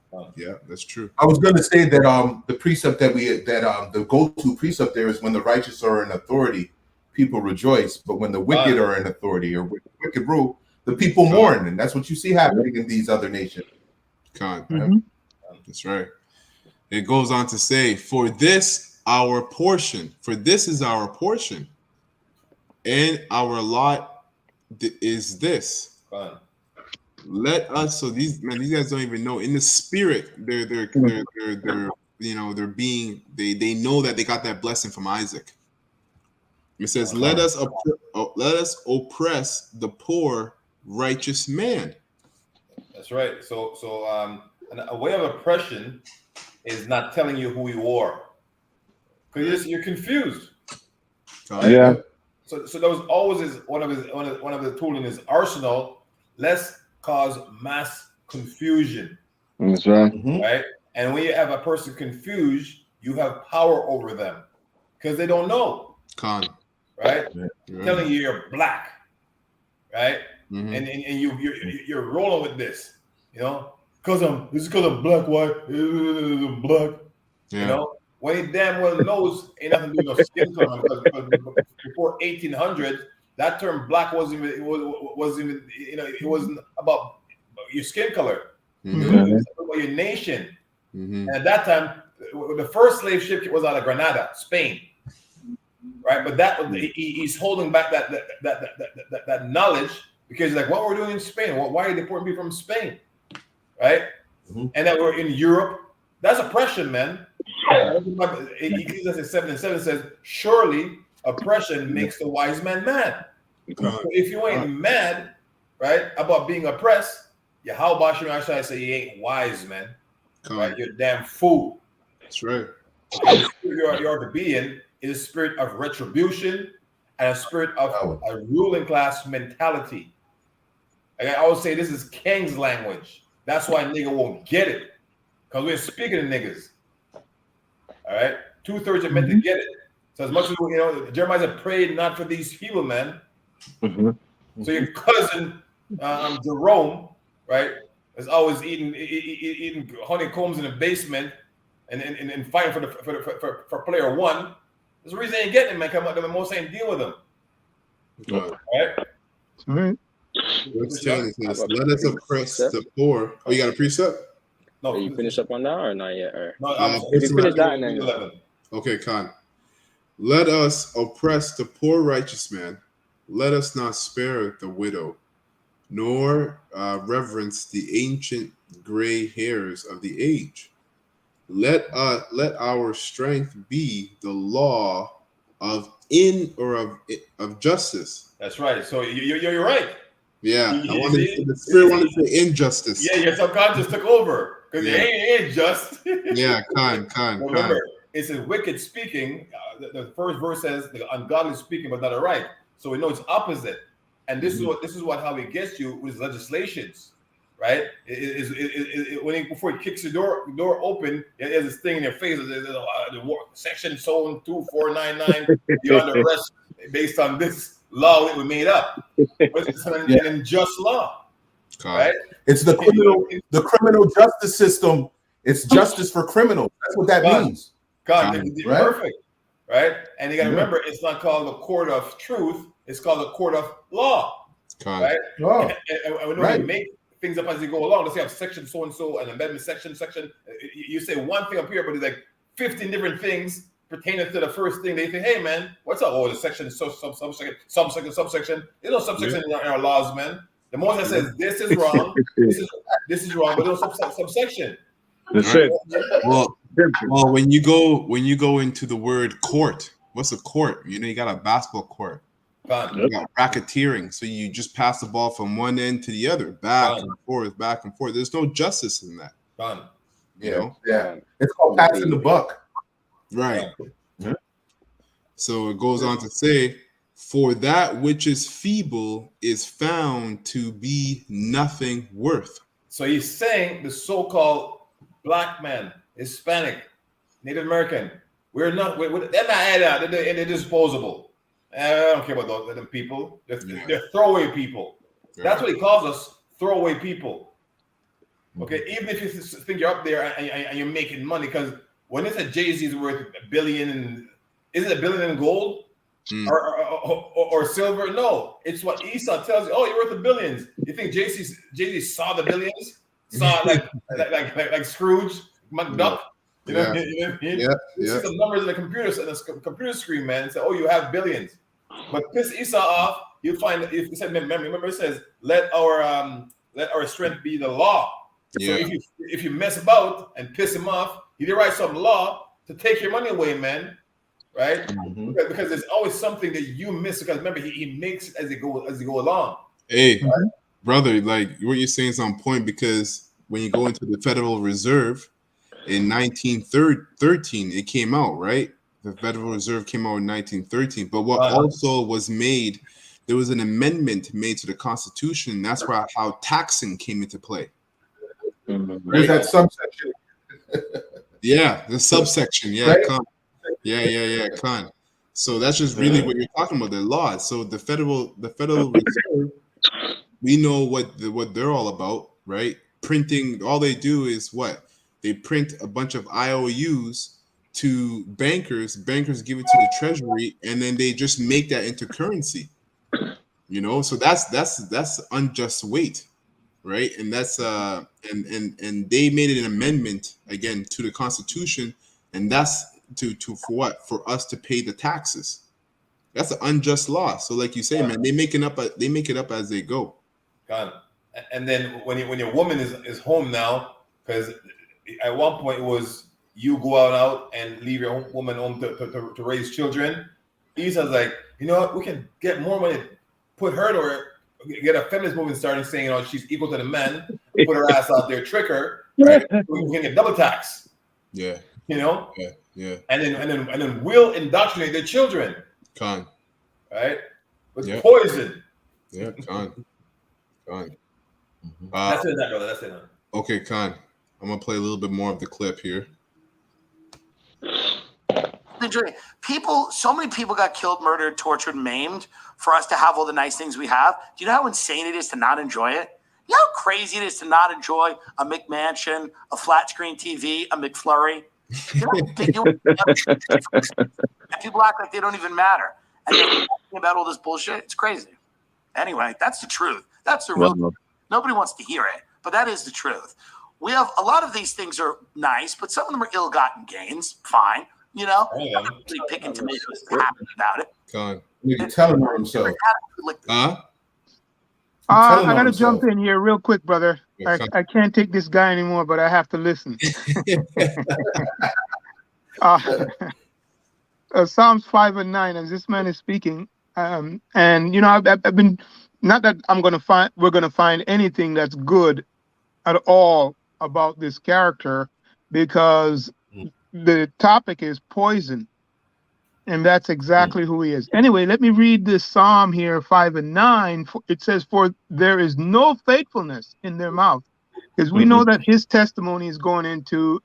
that's true. I was going to say that the precept the go-to precept there is when the righteous are in authority, people rejoice, but when the wicked are in authority or wicked rule, the people mourn, and that's what you see happening in these other nations. That's right. It goes on to say, "For this our portion, for this is our portion, and our lot is this." Let us. So these guys don't even know. In the spirit, they're they know that they got that blessing from Isaac. It says, "Let us oppress the poor righteous man." That's right. So a way of oppression is not telling you who you are, because you're confused. Yeah. So that was always one of the tools in his arsenal. Let's cause mass confusion. That's right. Right. And when you have a person confused, you have power over them because they don't know. Right. Telling you you're black. Right. And you're rolling with this. You know, because I'm black, white, black. You know. When he damn well knows ain't nothing to do with no skin color, because before 1800, that term black wasn't even it wasn't about your skin color. It was about your nation. And at that time, the first slave ship was out of Granada, Spain, right? But he's holding back that knowledge because he's like, what we're doing in Spain? Why are they deporting people from Spain, right? And that we're in Europe. That's oppression, man. Ecclesiastes 7:7 says, "Surely oppression makes the wise man mad." So if you ain't mad, right, about being oppressed, how about you actually say you ain't wise, man? Right? You're a damn fool. That's right. The spirit you are to be in is a spirit of retribution and a spirit of a ruling class mentality. Like I always say, this is King's language. That's why nigga won't get it, because we're speaking to niggas. All right, 2/3 are meant to get it. So as much as Jeremiah said, "Pray not for these people, man." So your cousin Jerome, right, is always eating honeycombs in the basement and fighting for player one. There's a reason they ain't getting him, man. Come on, the most ain't deal with him. All right. Let's let us oppress the poor. Oh, you got a precept? No, you finish up on that or not yet? Or no, if you finish that and then 11. Okay, Khan. Let us oppress the poor righteous man. Let us not spare the widow, nor reverence the ancient gray hairs of the age. Let our strength be the law of in or of justice. That's right. So you're right. Yeah, the spirit wanted to say injustice. Yeah, your subconscious took over because it ain't just. Yeah, Remember, it's a wicked speaking. The first verse says the ungodly speaking, but not a right. So we know it's opposite. And this is what how he gets you with legislations, right? Before he kicks the door open, there's this thing in your face. The section so and 2499, you're under arrest based on this law that we made up. But it's an unjust law, right? It's the criminal justice system. It's justice for criminals. That's what that means. Perfect, right? And you got to remember, it's not called the court of truth. It's called the court of law, right? Oh. And we know we make things up as you go along. Let's say you have section so and so, an amendment section. You say one thing up here, but it's like 15 different things pertaining to the first thing. They think, hey man, what's up? Oh, the section is subsection. There's no subsection in our laws, man. The Moses says this is wrong, this is wrong, but there's no subsection. Right. Well, when you go into the word court, what's a court? You got a basketball court. You got racketeering, so you just pass the ball from one end to the other, back and forth. There's no justice in that. Yeah, it's called passing the buck. Right. Yeah. So it goes on to say, for that which is feeble is found to be nothing worth. So he's saying the so-called black man, Hispanic, Native American, they're not they're disposable. I don't care about those people. They're throwaway people. Yeah. That's what he calls us, throwaway people. Okay, even if you think you're up there and you're making money, because when it's a Jay-Z is worth $1 billion, is it $1 billion in gold or silver? No, it's what Esau tells you. Oh, you're worth $1 billion. You think Jay-Z saw the billions? Saw like Scrooge McDuck? You know see the numbers in the computer screen, man. Say, oh, you have billions. But piss Esau off, you find if you said remember it says let our strength be the law. Yeah. So if you mess about and piss him off, he did write some law to take your money away, man. Right? Mm-hmm. Because there's always something that you miss. Because remember, he makes it as he go along. Hey, brother, like what you're saying is on point, because when you go into the Federal Reserve in 1913, it came out, right? The Federal Reserve came out in 1913. But what also was made, there was an amendment made to the Constitution. And that's where how taxing came into play. Right? There's that subsection. Yeah, the subsection. Yeah, right? Con. So that's just really what you're talking about, the laws. So the Federal Reserve, we know what they're all about, right? Printing. All they do is what? They print a bunch of IOUs to bankers. Bankers give it to the Treasury, and then they just make that into currency. So that's unjust weight, right? And that's and they made an amendment again to the Constitution, and that's for what? For us to pay the taxes. That's an unjust law. So, like you say, man, they make it up as they go. God. And then when your woman is home now, because at one point it was you go out and leave your woman home to raise children. Esau's like, you know what? We can get more money, put her to get a feminist movement started saying, she's equal to the men, put her ass out there, trick her, right? We can get double tax. Yeah. Yeah. And then we'll indoctrinate their children. Con. Right? With poison. Yeah, con. That's it, brother. That's it. Okay, Con. I'm gonna play a little bit more of the clip here. So many people got killed, murdered, tortured, maimed for us to have all the nice things we have. Do you know how insane it is to not enjoy it? You know how crazy it is to not enjoy a McMansion, a flat screen TV, a McFlurry? And people act like they don't even matter. And they're talking about all this bullshit. It's crazy. Anyway, that's the truth. That's the real truth. Nobody wants to hear it, but that is the truth. We have a lot of these things are nice, but some of them are ill-gotten gains. Fine. I'm not really picking tomatoes happy about it. God. You're telling him himself. I got to jump in here real quick, brother. I can't take this guy anymore, but I have to listen. Psalms 5 and 9, as this man is speaking, and I've been, not that we're gonna find anything that's good at all about this character, because the topic is poison, and that's exactly who he is. Anyway, let me read this Psalm here, 5 and 9. It says, "For there is no faithfulness in their mouth," because we know that his testimony is going into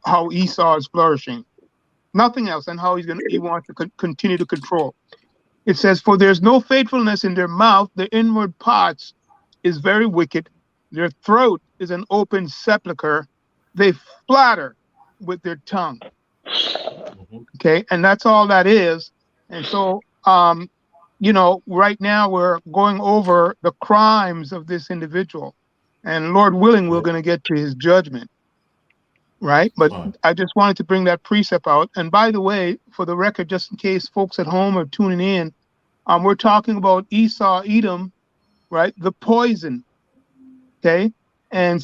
how Esau is flourishing, nothing else, and how he wants to continue to control. It says, "For there's no faithfulness in their mouth; the inward parts is very wicked. Their throat is an open sepulchre. They flatter with their tongue." Okay, and that's all that is. And so, right now we're going over the crimes of this individual, and Lord willing, we're going to get to his judgment. Right, but I just wanted to bring that precept out. And by the way, for the record, just in case folks at home are tuning in, we're talking about Esau, Edom, right? The poison. Okay, and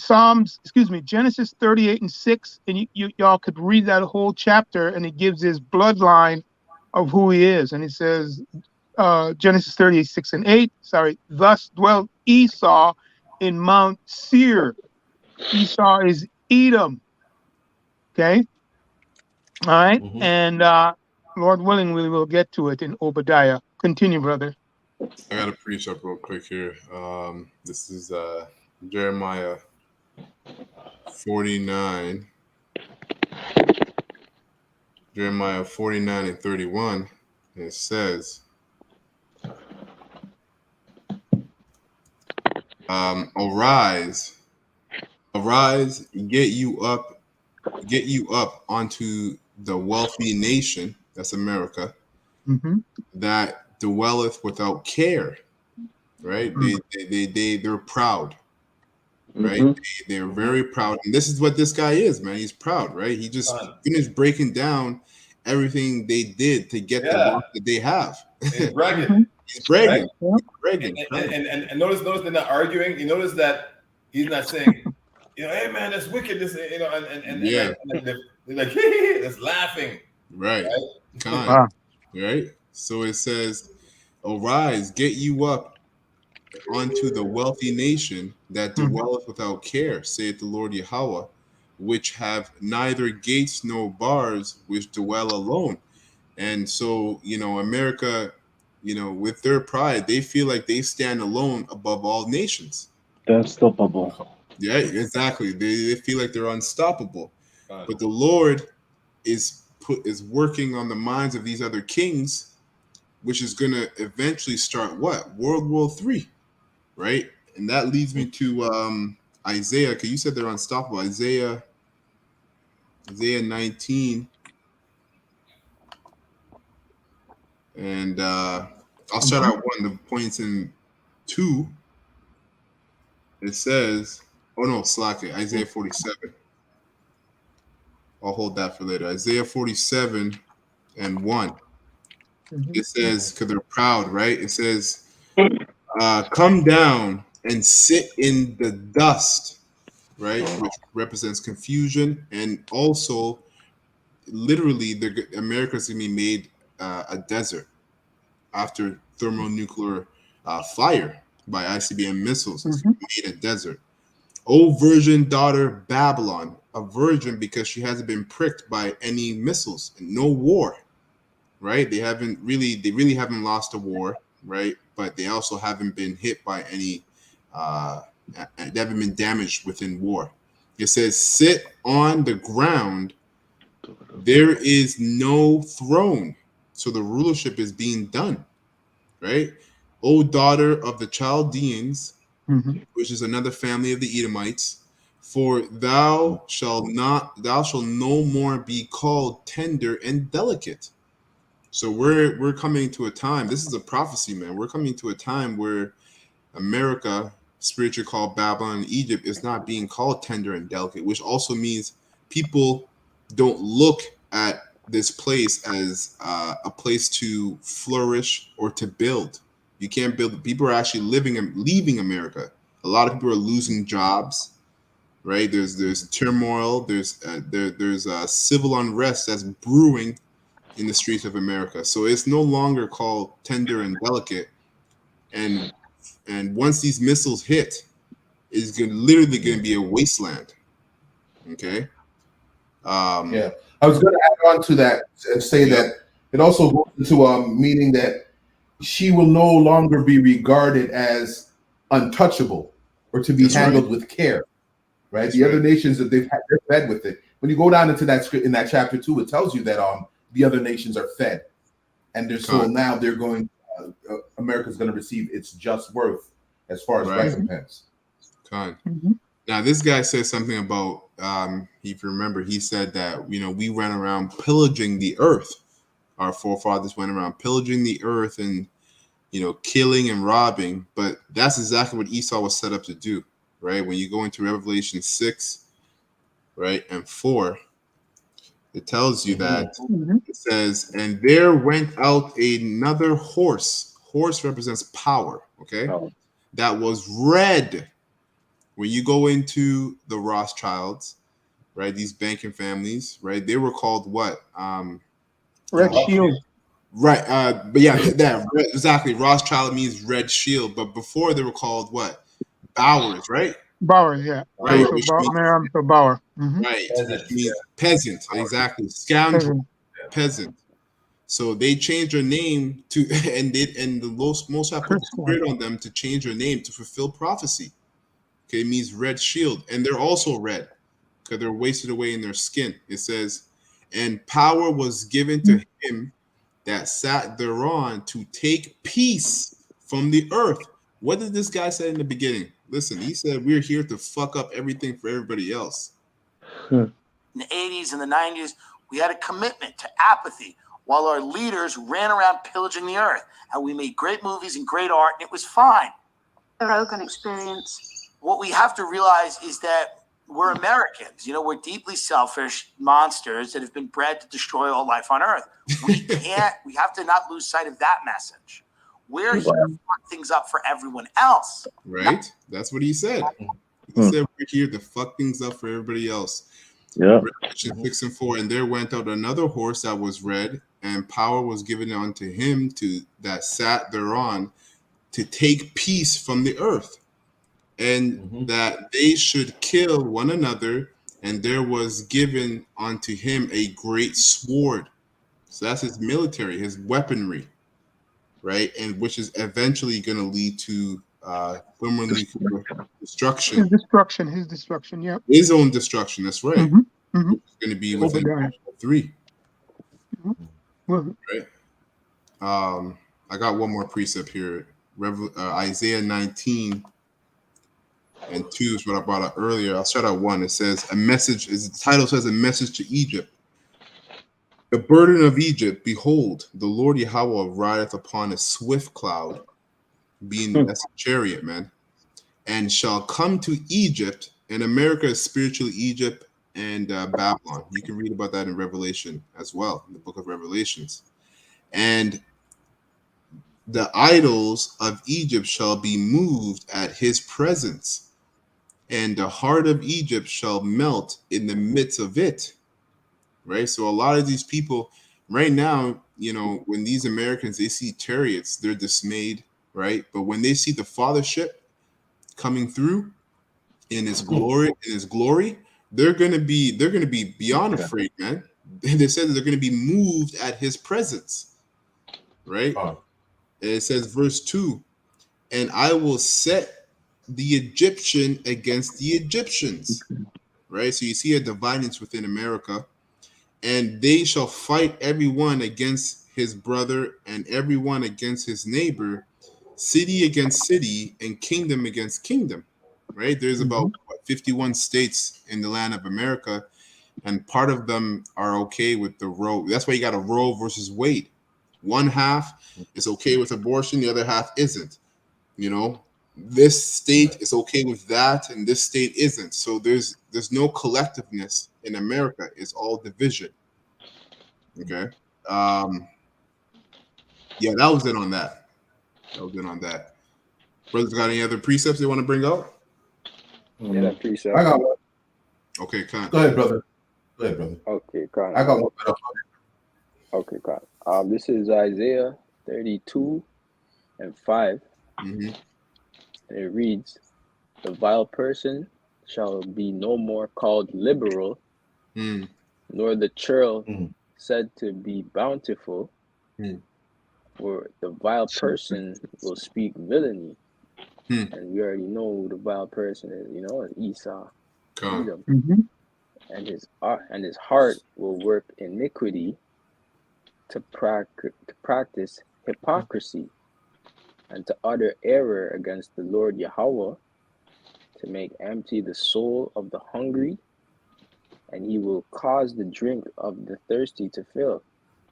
Genesis 38 and 6, and y'all could read that whole chapter, and it gives his bloodline of who he is. And it says, Genesis 38, 6 and 8. Thus dwelt Esau in Mount Seir. Esau is Edom. Okay. All right. And Lord willing, we will get to it in Obadiah. Continue, brother. I got a precept real quick here. This is Jeremiah 49. Jeremiah 49 and 31. And it says, arise, get you up onto the wealthy nation, that's America, that dwelleth without care. Right? They're proud. Right? They're very proud. And this is what this guy is, man. He's proud, right? He just finished breaking down everything they did to get the wealth that they have. He's bragging. He's bragging. Right? He's bragging. And notice they're not arguing. You notice that he's not saying, hey man, that's wicked. This, and they're like, that's laughing. Right. Kind. Right. So it says, arise, get you up unto the wealthy nation that dwelleth without care, saith the Lord Yahweh, which have neither gates nor bars, which dwell alone. And so, America, with their pride, they feel like they stand alone above all nations. They're unstoppable. Yeah, exactly. They feel like they're unstoppable. But the Lord is working on the minds of these other kings, which is going to eventually start what? World War III, right? And that leads me to Isaiah, because you said they're unstoppable. Isaiah 19. And I'll start out one of the points in 2. It says, Isaiah 47. I'll hold that for later. Isaiah 47 and 1. It says, because they're proud, right? It says, come down and sit in the dust, right? Which represents confusion. And also, literally, America's going to be made a desert after thermonuclear fire by ICBM missiles. It's made a desert. O virgin daughter Babylon, a virgin because she hasn't been pricked by any missiles and no war, right? They really haven't lost a war, right? But they also haven't been hit by any, they haven't been damaged within war. It says, sit on the ground. There is no throne. So the rulership is being done, right? O daughter of the Chaldeans, which is another family of the Edomites, for thou shalt no more be called tender and delicate. So we're coming to a time. This is a prophecy, man. We're coming to a time where America, spiritually called Babylon and Egypt, is not being called tender and delicate, which also means people don't look at this place as a place to flourish or to build. You can't build. People are actually leaving America. A lot of people are losing jobs, right? There's turmoil. There's civil unrest that's brewing in the streets of America. So it's no longer called tender and delicate. And once these missiles hit, it's literally going to be a wasteland. Okay. Yeah, I was going to add on to that and say that it also goes into meaning that she will no longer be regarded as untouchable or to be handled with care. Right. The other nations that they're fed with it. When you go down into that script in that chapter 2, it tells you that the other nations are fed, and so now they're going. America's going to receive its just worth as far as recompense. Now, this guy says something about, if you remember, he said that, we went around pillaging the earth. Our forefathers went around pillaging the earth and, killing and robbing. But that's exactly what Esau was set up to do, right? When you go into Revelation 6, right, and 4, it tells you that it says, and there went out another horse. Horse represents power, okay? That was red. When you go into the Rothschilds, right, these banking families, right, they were called what? Red Shield. Right. But yeah, that exactly. Rothschild means red shield, but before they were called what? Bowers, right? Bauer, yeah. Right. So Bauer. Right. Which means peasant. Exactly. Scoundrel. Peasant. So they changed their name to, and the most have put the spirit on them to change their name to fulfill prophecy. Okay, it means red shield, and they're also red because they're wasted away in their skin. It says, and power was given to him that sat thereon to take peace from the earth. What did this guy say in the beginning? Listen, he said we're here to fuck up everything for everybody else. In the 80s and the 90s, we had a commitment to apathy while our leaders ran around pillaging the earth. And we made great movies and great art, and it was fine. The Rogan experience. What we have to realize is that we're Americans. We're deeply selfish monsters that have been bred to destroy all life on earth. We have to not lose sight of that message. We're here to fuck things up for everyone else. Right? That's what he said. He said we're here to fuck things up for everybody else. Yeah. Revelation 6 and 4. And there went out another horse that was red, and power was given unto him that sat thereon to take peace from the earth. And that they should kill one another, and there was given unto him a great sword. So that's his military, his weaponry, right? And which is eventually going to lead to destruction. His destruction, yeah. His own destruction, that's right. It's going to be within 3. Right? I got one more precept here. Isaiah 19 and 2 is what I brought up earlier. I'll start out 1. It says a message. The title says a message to Egypt. The burden of Egypt, behold, the Lord Yahweh rideth upon a swift cloud, being that's a chariot, man, and shall come to Egypt. And America is spiritually Egypt and Babylon. You can read about that in Revelation as well, in the book of Revelations. And the idols of Egypt shall be moved at his presence, and the heart of Egypt shall melt in the midst of it. Right? So a lot of these people right now, when these Americans, they see chariots, they're dismayed, right? But when they see the fathership coming through in his glory, they're gonna be beyond afraid, man. They said that they're gonna be moved at his presence, right? And it says verse 2, and I will set the Egyptian against the Egyptians, right? So you see a dividance within America, and they shall fight everyone against his brother and everyone against his neighbor, city against city, and kingdom against kingdom, right? There's about 51 states in the land of America, and part of them are okay with the Roe. That's why you got a Roe versus Wade. One half is okay with abortion, the other half isn't. This state is okay with that, and this state isn't. So there's no collectiveness in America. It's all division. Okay. Yeah, that was it on that. Brothers, got any other precepts they want to bring out? Yeah, that precept. I got one. Okay, Go ahead, brother. Okay, Con. I got one. Okay, God. This is Isaiah 32:5. And it reads, "The vile person shall be no more called liberal, nor the churl said to be bountiful, for the vile person will speak villainy." And we already know who the vile person is, ESAU, Edom. And his heart will work iniquity to practice hypocrisy and to utter error against the Lord Yahweh, to make empty the soul of the hungry, and he will cause the drink of the thirsty to fill,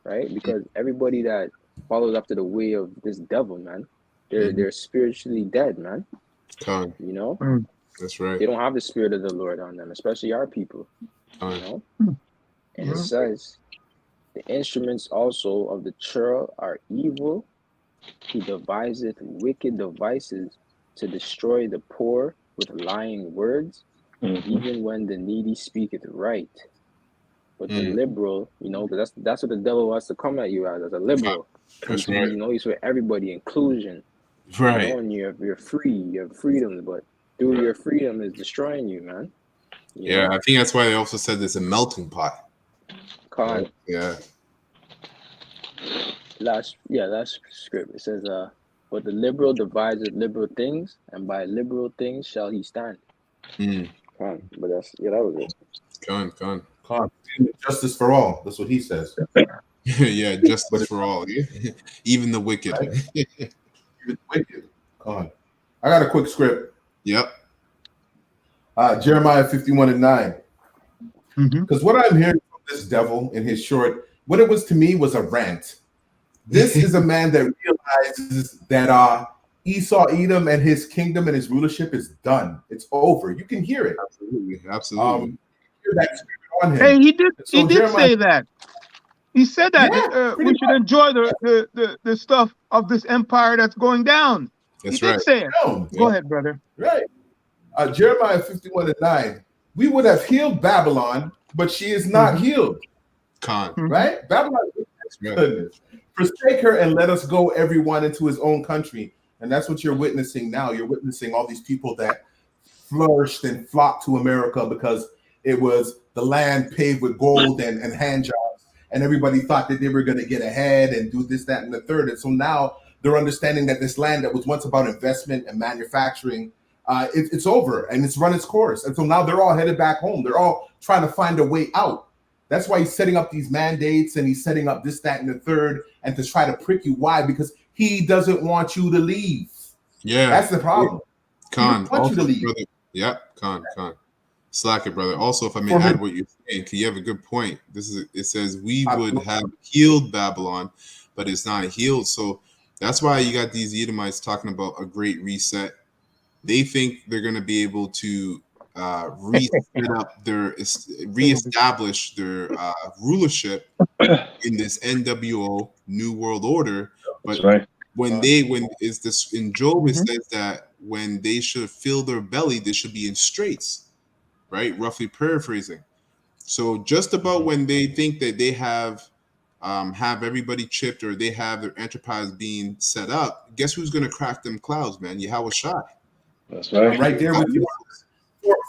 right? Because everybody that follows after the way of this devil, man, they're spiritually dead, man. You know? That's right. They don't have the spirit of the Lord on them, especially our people. You know? And it says, "The instruments also of the churl are evil. He deviseth wicked devices to destroy the poor with lying words, even when the needy speaketh right." But the liberal, because that's what the devil wants to come at you as a liberal. That's right. He's for everybody, inclusion. Right. And you're free, you have freedoms, but through your freedom is destroying you, man. You know? I think that's why they also said there's a melting pot. Right? Yeah. Last script. It says, "But the liberal deviseth liberal things, and by liberal things shall he stand." But that was it. Con. Justice for all. That's what he says. Yeah, justice for all. Yeah? Even the wicked. Right? Even the wicked. Con. I got a quick script. Yep. Jeremiah 51:9. Because what I'm hearing from this devil in his short, what it was to me was a rant. This is a man that realizes that Esau, Edom, and his kingdom and his rulership is done. It's over. You can hear it. Absolutely. Hear that spirit on him. Hey, he did Jeremiah, say that. He said that we should enjoy the stuff of this empire that's going down. That's he did say it. Go ahead, brother. Right. Jeremiah 51:9. We would have healed Babylon, but she is not healed. Right? Babylon is goodness. Forsake her and let us go, everyone, into his own country. And that's what you're witnessing now. You're witnessing all these people that flourished and flocked to America because it was the land paved with gold and hand jobs. And everybody thought that they were going to get ahead and do this, that, and the third. And so now they're understanding that this land that was once about investment and manufacturing, it's over and it's run its course. And so now they're all headed back home. They're all trying to find a way out. That's why he's setting up these mandates and he's setting up this, that, and the third, and to try to prick you. Why? Because he doesn't want you to leave. Yeah. That's the problem. Con. He wants you to leave. Brother, yep. Con. Slack it, brother. Also, if I may add what you're saying, because you have a good point. It says we would have healed Babylon, but it's not healed. So that's why you got these Edomites talking about a great reset. They think they're going to be able to reestablish their rulership in this NWO New World Order. But when is this in Job, it says that when they should fill their belly, they should be in straits, right? Roughly paraphrasing. So just about when they think that they have everybody chipped or they have their enterprise being set up, guess who's going to crack them clouds, man? Yahweh Shai. That's right. I'm right there with you.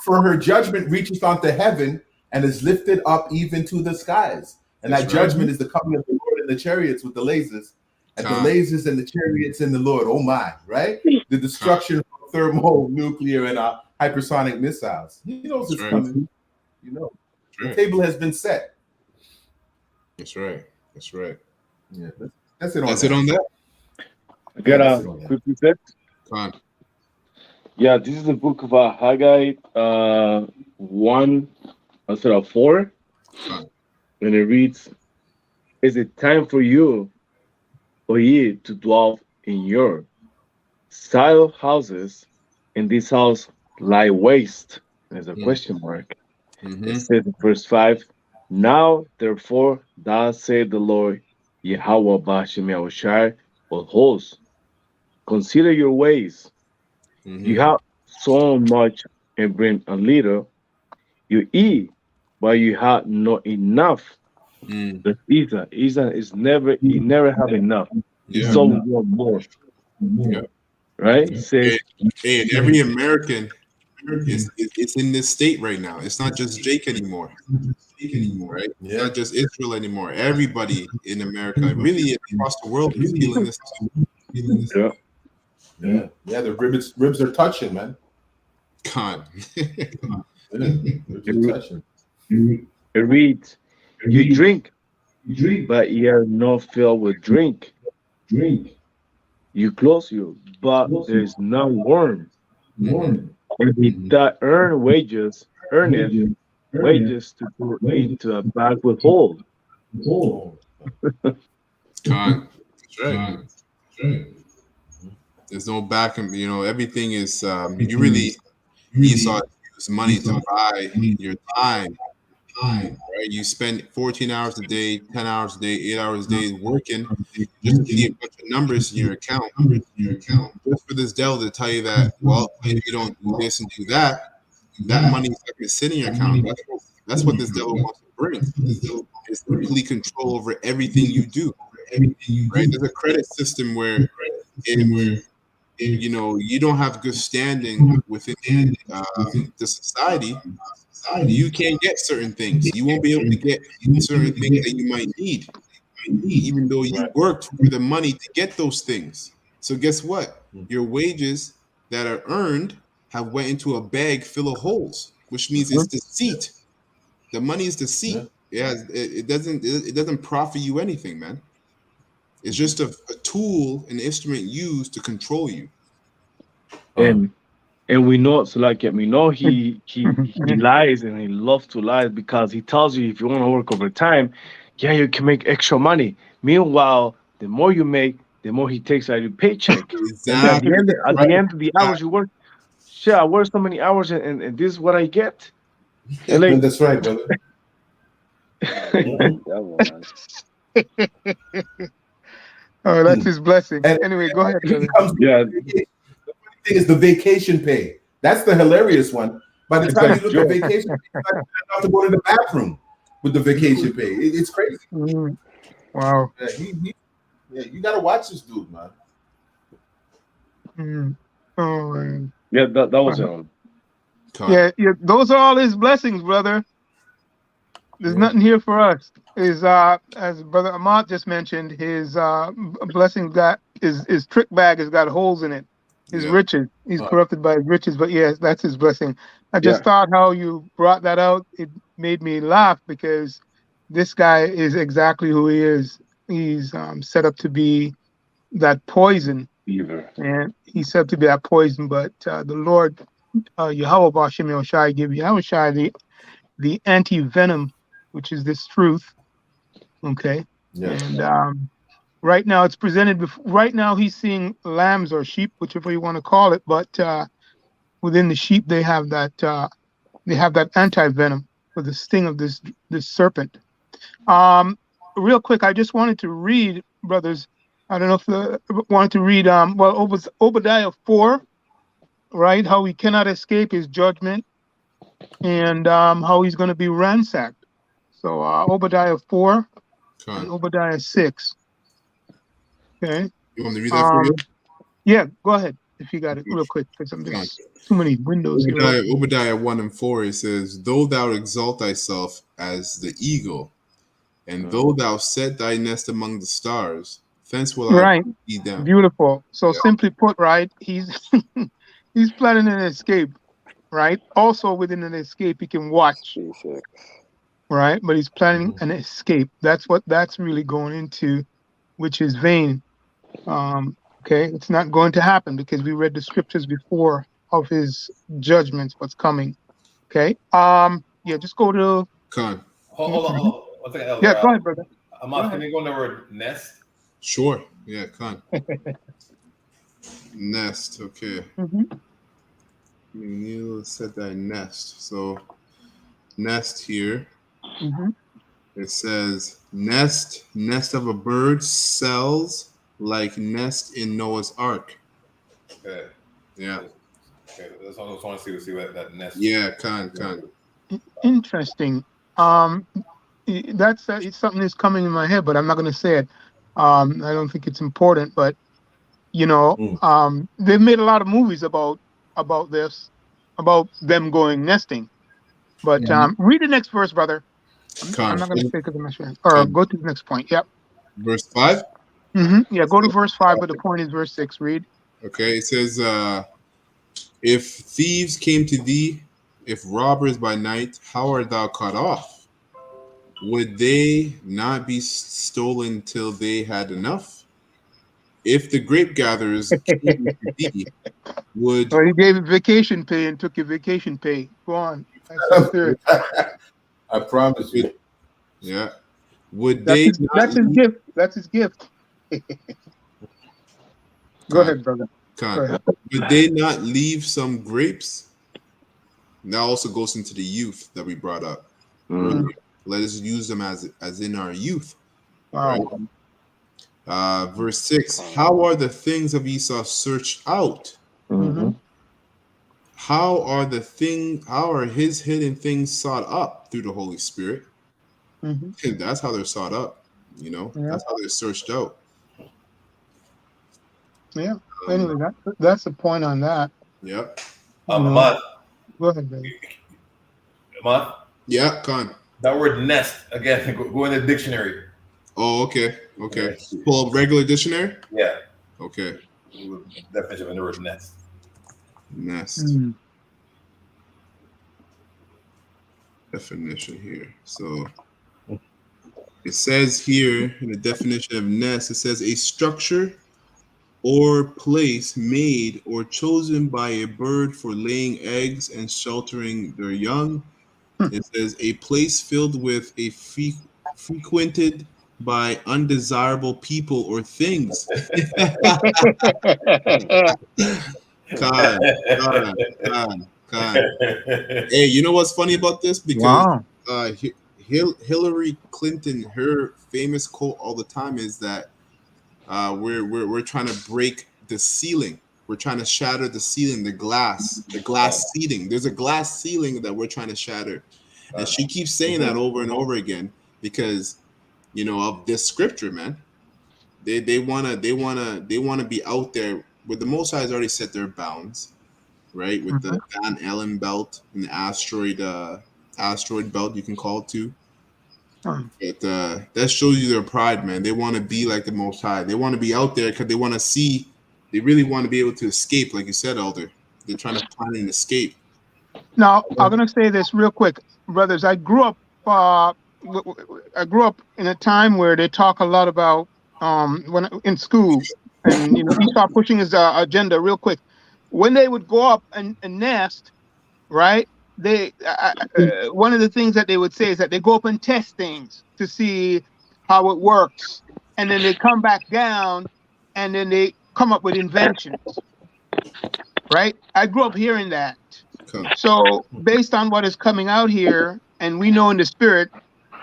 For her judgment reaches onto heaven and is lifted up even to the skies. And that judgment is the coming of the Lord in the chariots with the lasers. And the lasers and the chariots in the Lord. Oh my, right? The destruction of thermal, nuclear, and hypersonic missiles. He knows it's coming. You know. The table has been set. That's right. Yeah. That's it on That's that. It on that. I got a quick reset. Come on. Yeah, this is the book of Haggai 4, and it reads, "Is it time for you, O ye, to dwell in your style houses, and this house lie waste?" There's a question mark. It says in verse 5, "Now therefore, thus saith the Lord, Yahweh Bashem Yahushai of hosts, consider your ways. You have sown much and bring a little. You eat, but you have not enough. The Isa is never, he never have enough. He's always want more. Right? Says, and every American is in this state right now. It's not just Jake anymore. Right? It's not just Israel anymore. Everybody in America, really across the world, is feeling this too. Yeah. The ribs are touching, man. God. Ribs are touching. It reads, you drink, but you're not filled with drink. You close you, but there's no warm. And he that earneth wages to put into a bag with holes. God. That's right. There's no back, everything is, you really, Esau use money to buy your time, right? You spend 14 hours a day, 10 hours a day, 8 hours a day working just to see a bunch of numbers in your account. Just for this devil to tell you that, well, if you don't do this and do that, that money is not going to sit in your account. That's what this devil wants to bring. Is complete control over everything you do. Right? There's a credit system where if you don't have good standing within the society, you can't get certain things. You won't be able to get certain things that you might need, even though you worked for the money to get those things. So guess what? Your wages that are earned have went into a bag full of holes, which means it's deceit. The money is deceit. It doesn't profit you anything, man. It's just a tool, an instrument used to control you. And we know, so like we know he lies, and he loves to lie because he tells you if you want to work overtime, you can make extra money. Meanwhile, the more you make, the more he takes out your paycheck. Exactly. And at the end of the hours you work, I work so many hours, and this is what I get. And that's right, brother. Oh, that's his blessing. Anyway, go ahead. The funny thing is the vacation pay. That's the hilarious one. By the time you look at vacation pay, you have to go to the bathroom with the vacation pay. It's crazy. Wow. You got to watch this dude, man. Oh, man. Yeah, that was Yeah, those are all his blessings, brother. There's nothing here for us. Is as Brother Ahmad just mentioned, his blessings his trick bag has got holes in it. His riches, he's corrupted by his riches. But yes, that's his blessing. I just thought how you brought that out. It made me laugh because this guy is exactly who he is. He's set up to be that poison, and he's set up to be that poison. But the Lord, Yahweh Bashem Yoshai, give Yahweh the anti-venom, which is this truth. Okay. Yes. And right now it's presented right now he's seeing lambs or sheep, whichever you want to call it, but within the sheep they have that anti-venom for the sting of this serpent. Real quick, I just wanted to read, brothers, I don't know if you wanted to read Obadiah 4, right? How he cannot escape his judgment, and how he's going to be ransacked. So Obadiah 4 and Obadiah 6. Okay. You want me to read that for you? Yeah, go ahead if you got it real quick, because I'm just too many windows here. Obadiah 1 and 4, it says, "Though thou exalt thyself as the eagle, and though thou set thy nest among the stars, thence will I lead them." Beautiful. So simply put, right, he's he's planning an escape, right? Also within an escape, he can watch, right? But he's planning an escape. That's what that's really going into, which is vain. Okay, it's not going to happen because we read the scriptures before of his judgments, what's coming. Okay. Yeah, just go to. Hold on. One second, Elder. Yeah, go ahead, brother. Can you go on the word nest? Sure. Yeah, nest. Okay. You said that nest. So nest here. It says nest of a bird, cells like nest in Noah's Ark. Okay. Yeah. Okay. I just want to see what that nest. Yeah, Interesting. That's it's something that's coming in my head, but I'm not going to say it. I don't think it's important, but they've made a lot of movies about this, about them going nesting. But read the next verse, brother. I'm not going to say because I'm not sure. Or go to the next point. Yep. Verse 5. Yeah, go to verse 5, but the point is verse 6. Read. Okay, it says, if thieves came to thee, if robbers by night, how art thou cut off? Would they not be stolen till they had enough? If the grape gatherers came to thee, would... Or he gave you vacation pay and took your vacation pay. Go on. I promise you. Yeah. Would that's they his, that's his gift. That's his gift. Go ahead, brother. Go ahead. Would they not leave some grapes? That also goes into the youth that we brought up. Let us use them as in our youth. Wow. Right? Verse 6. How are the things of Esau searched out? How are his hidden things sought up through the Holy Spirit? And that's how they're sought up. That's how they're searched out. Yeah. Anyway, that's the point on that. Yep. Ahmad. Go ahead, baby. Ahmad? Yeah, Khan. That word nest, again, go in the dictionary. Oh, okay. Pull up regular dictionary? Yeah. Okay. Definition of the word nest. Nest. Definition here. So it says here in the definition of nest, it says a structure or place made or chosen by a bird for laying eggs and sheltering their young. It says a place filled with a frequented by undesirable people or things. God. Hey, you know what's funny about this? Because Hillary Clinton, her famous quote all the time is that we're trying to break the ceiling. We're trying to shatter the ceiling, the glass ceiling. There's a glass ceiling that we're trying to shatter. And she keeps saying that over and over again because, of this scripture, man. They wanna be out there with the Most High has already set their bounds, right? With the Van Allen belt and the asteroid belt, you can call it too. But that shows you their pride, man. They want to be like the Most High. They want to be out there because they want to see. They really want to be able to escape, like you said, Elder. They're trying to plan an escape. Now, I'm gonna say this real quick, brothers. I grew up in a time where they talk a lot about when in school, and Esau pushing his agenda real quick. When they would go up and nest, right? They one of the things that they would say is that they go up and test things to see how it works, and then they come back down, and then they come up with inventions. Right? I grew up hearing that. So based on what is coming out here, and we know in the spirit,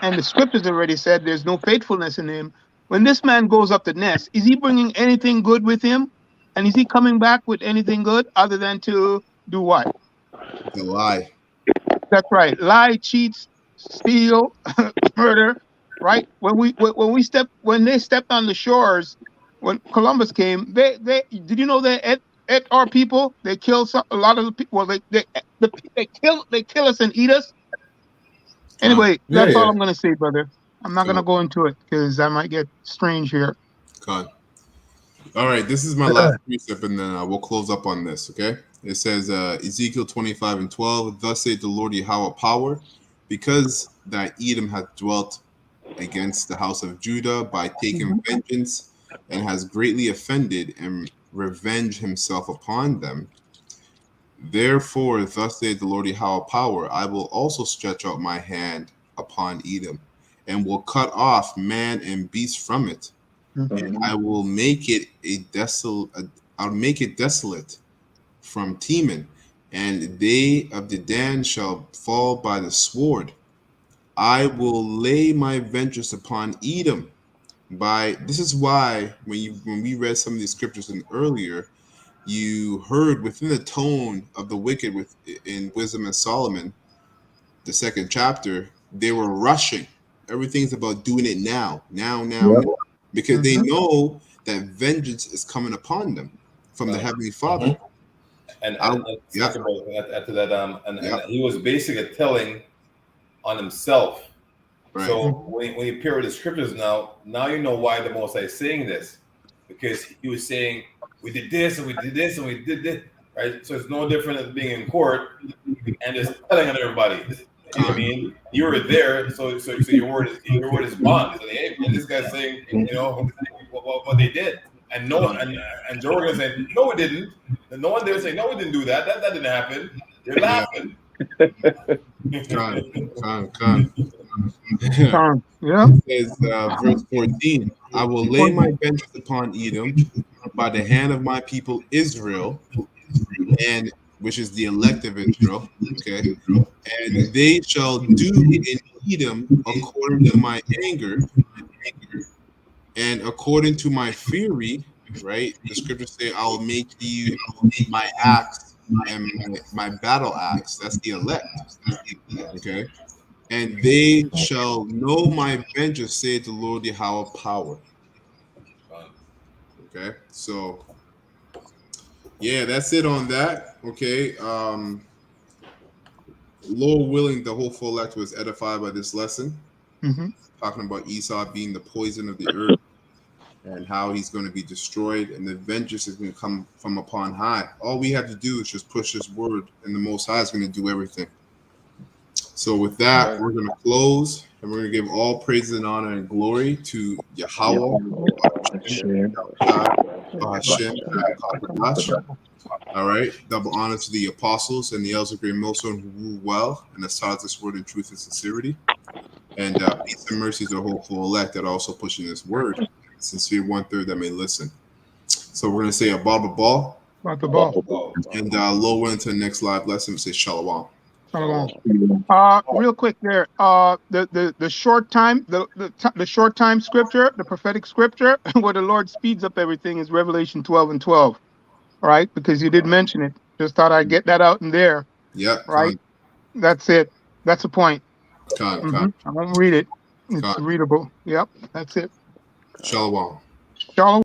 and the scriptures already said there's no faithfulness in him. When this man goes up the nest, is he bringing anything good with him? And is he coming back with anything good other than to do what? To lie. That's right. Lie, cheat, steal, murder. Right? When they stepped on the shores, when Columbus came, they did you know that at our people they kill a lot of the people. Well, they kill us and eat us. Anyway, that's all I'm gonna say, brother. I'm not gonna go into it because I might get strange here. God. All right, this is my last precept, and then we'll close up on this. Okay. It says Ezekiel 25:12. Thus saith the Lord Yahweh power, because that Edom hath dwelt against the house of Judah by taking vengeance, and has greatly offended and revenged himself upon them. Therefore, thus saith the Lord Yahweh power, I will also stretch out my hand upon Edom, and will cut off man and beast from it, and I will make it I'll make it desolate from Teman, and they of Dedan shall fall by the sword. I will lay my vengeance upon Edom. This is why when we read some of these scriptures earlier, you heard within the tone of the wicked in Wisdom of Solomon, the second chapter, they were rushing everything's about doing it now, because they know that vengeance is coming upon them from the Heavenly Father. And after that, and he was basically telling on himself. Right. So when you appear with the scriptures now you know why the Most High is saying this, because he was saying we did this and we did this and we did this, right? So it's no different than being in court and just telling on everybody. You know what I mean? You were there, so your word is bond. So and this guy's saying, you know, what they did, and no, and Joe Rogan saying, no, it didn't. And no one there saying, no, it didn't do that. That didn't happen. They're laughing. Yeah. It says, verse 14, I will lay my vengeance upon Edom by the hand of my people Israel, and which is the elect of Israel, okay, and they shall do in Edom according to my anger and according to my fury, right? The scriptures say, I will make you my axe and my battle axe. That's the elect, okay? And they shall know my vengeance, saith the Lord Yahweh power. Okay, so yeah, that's it on that. Okay. Lord willing, the whole full elect was edified by this lesson. Talking about Esau being the poison of the earth and how he's going to be destroyed, and the vengeance is going to come from upon high. All we have to do is just push this word, and the Most High is going to do everything. So with that, we're going to close, and we're going to give all praise and honor and glory to Yahweh, all right. Double honor to the apostles and the elders of great millstone who rule well and has taught this word in truth and sincerity. And peace and mercy to the hopeful elect that are also pushing this word. Sincere 1/3 that may listen. So we're going to say a ball. And lower into the next live lesson, we say shalom. Real quick there. The short time, the short time scripture, the prophetic scripture, where the Lord speeds up everything is Revelation 12:12. All right, because you did mention it. Just thought I'd get that out in there. Yep. Right. That's it. That's the point. I won't read it. It's readable. Yep. That's it. Shalom. Shalom.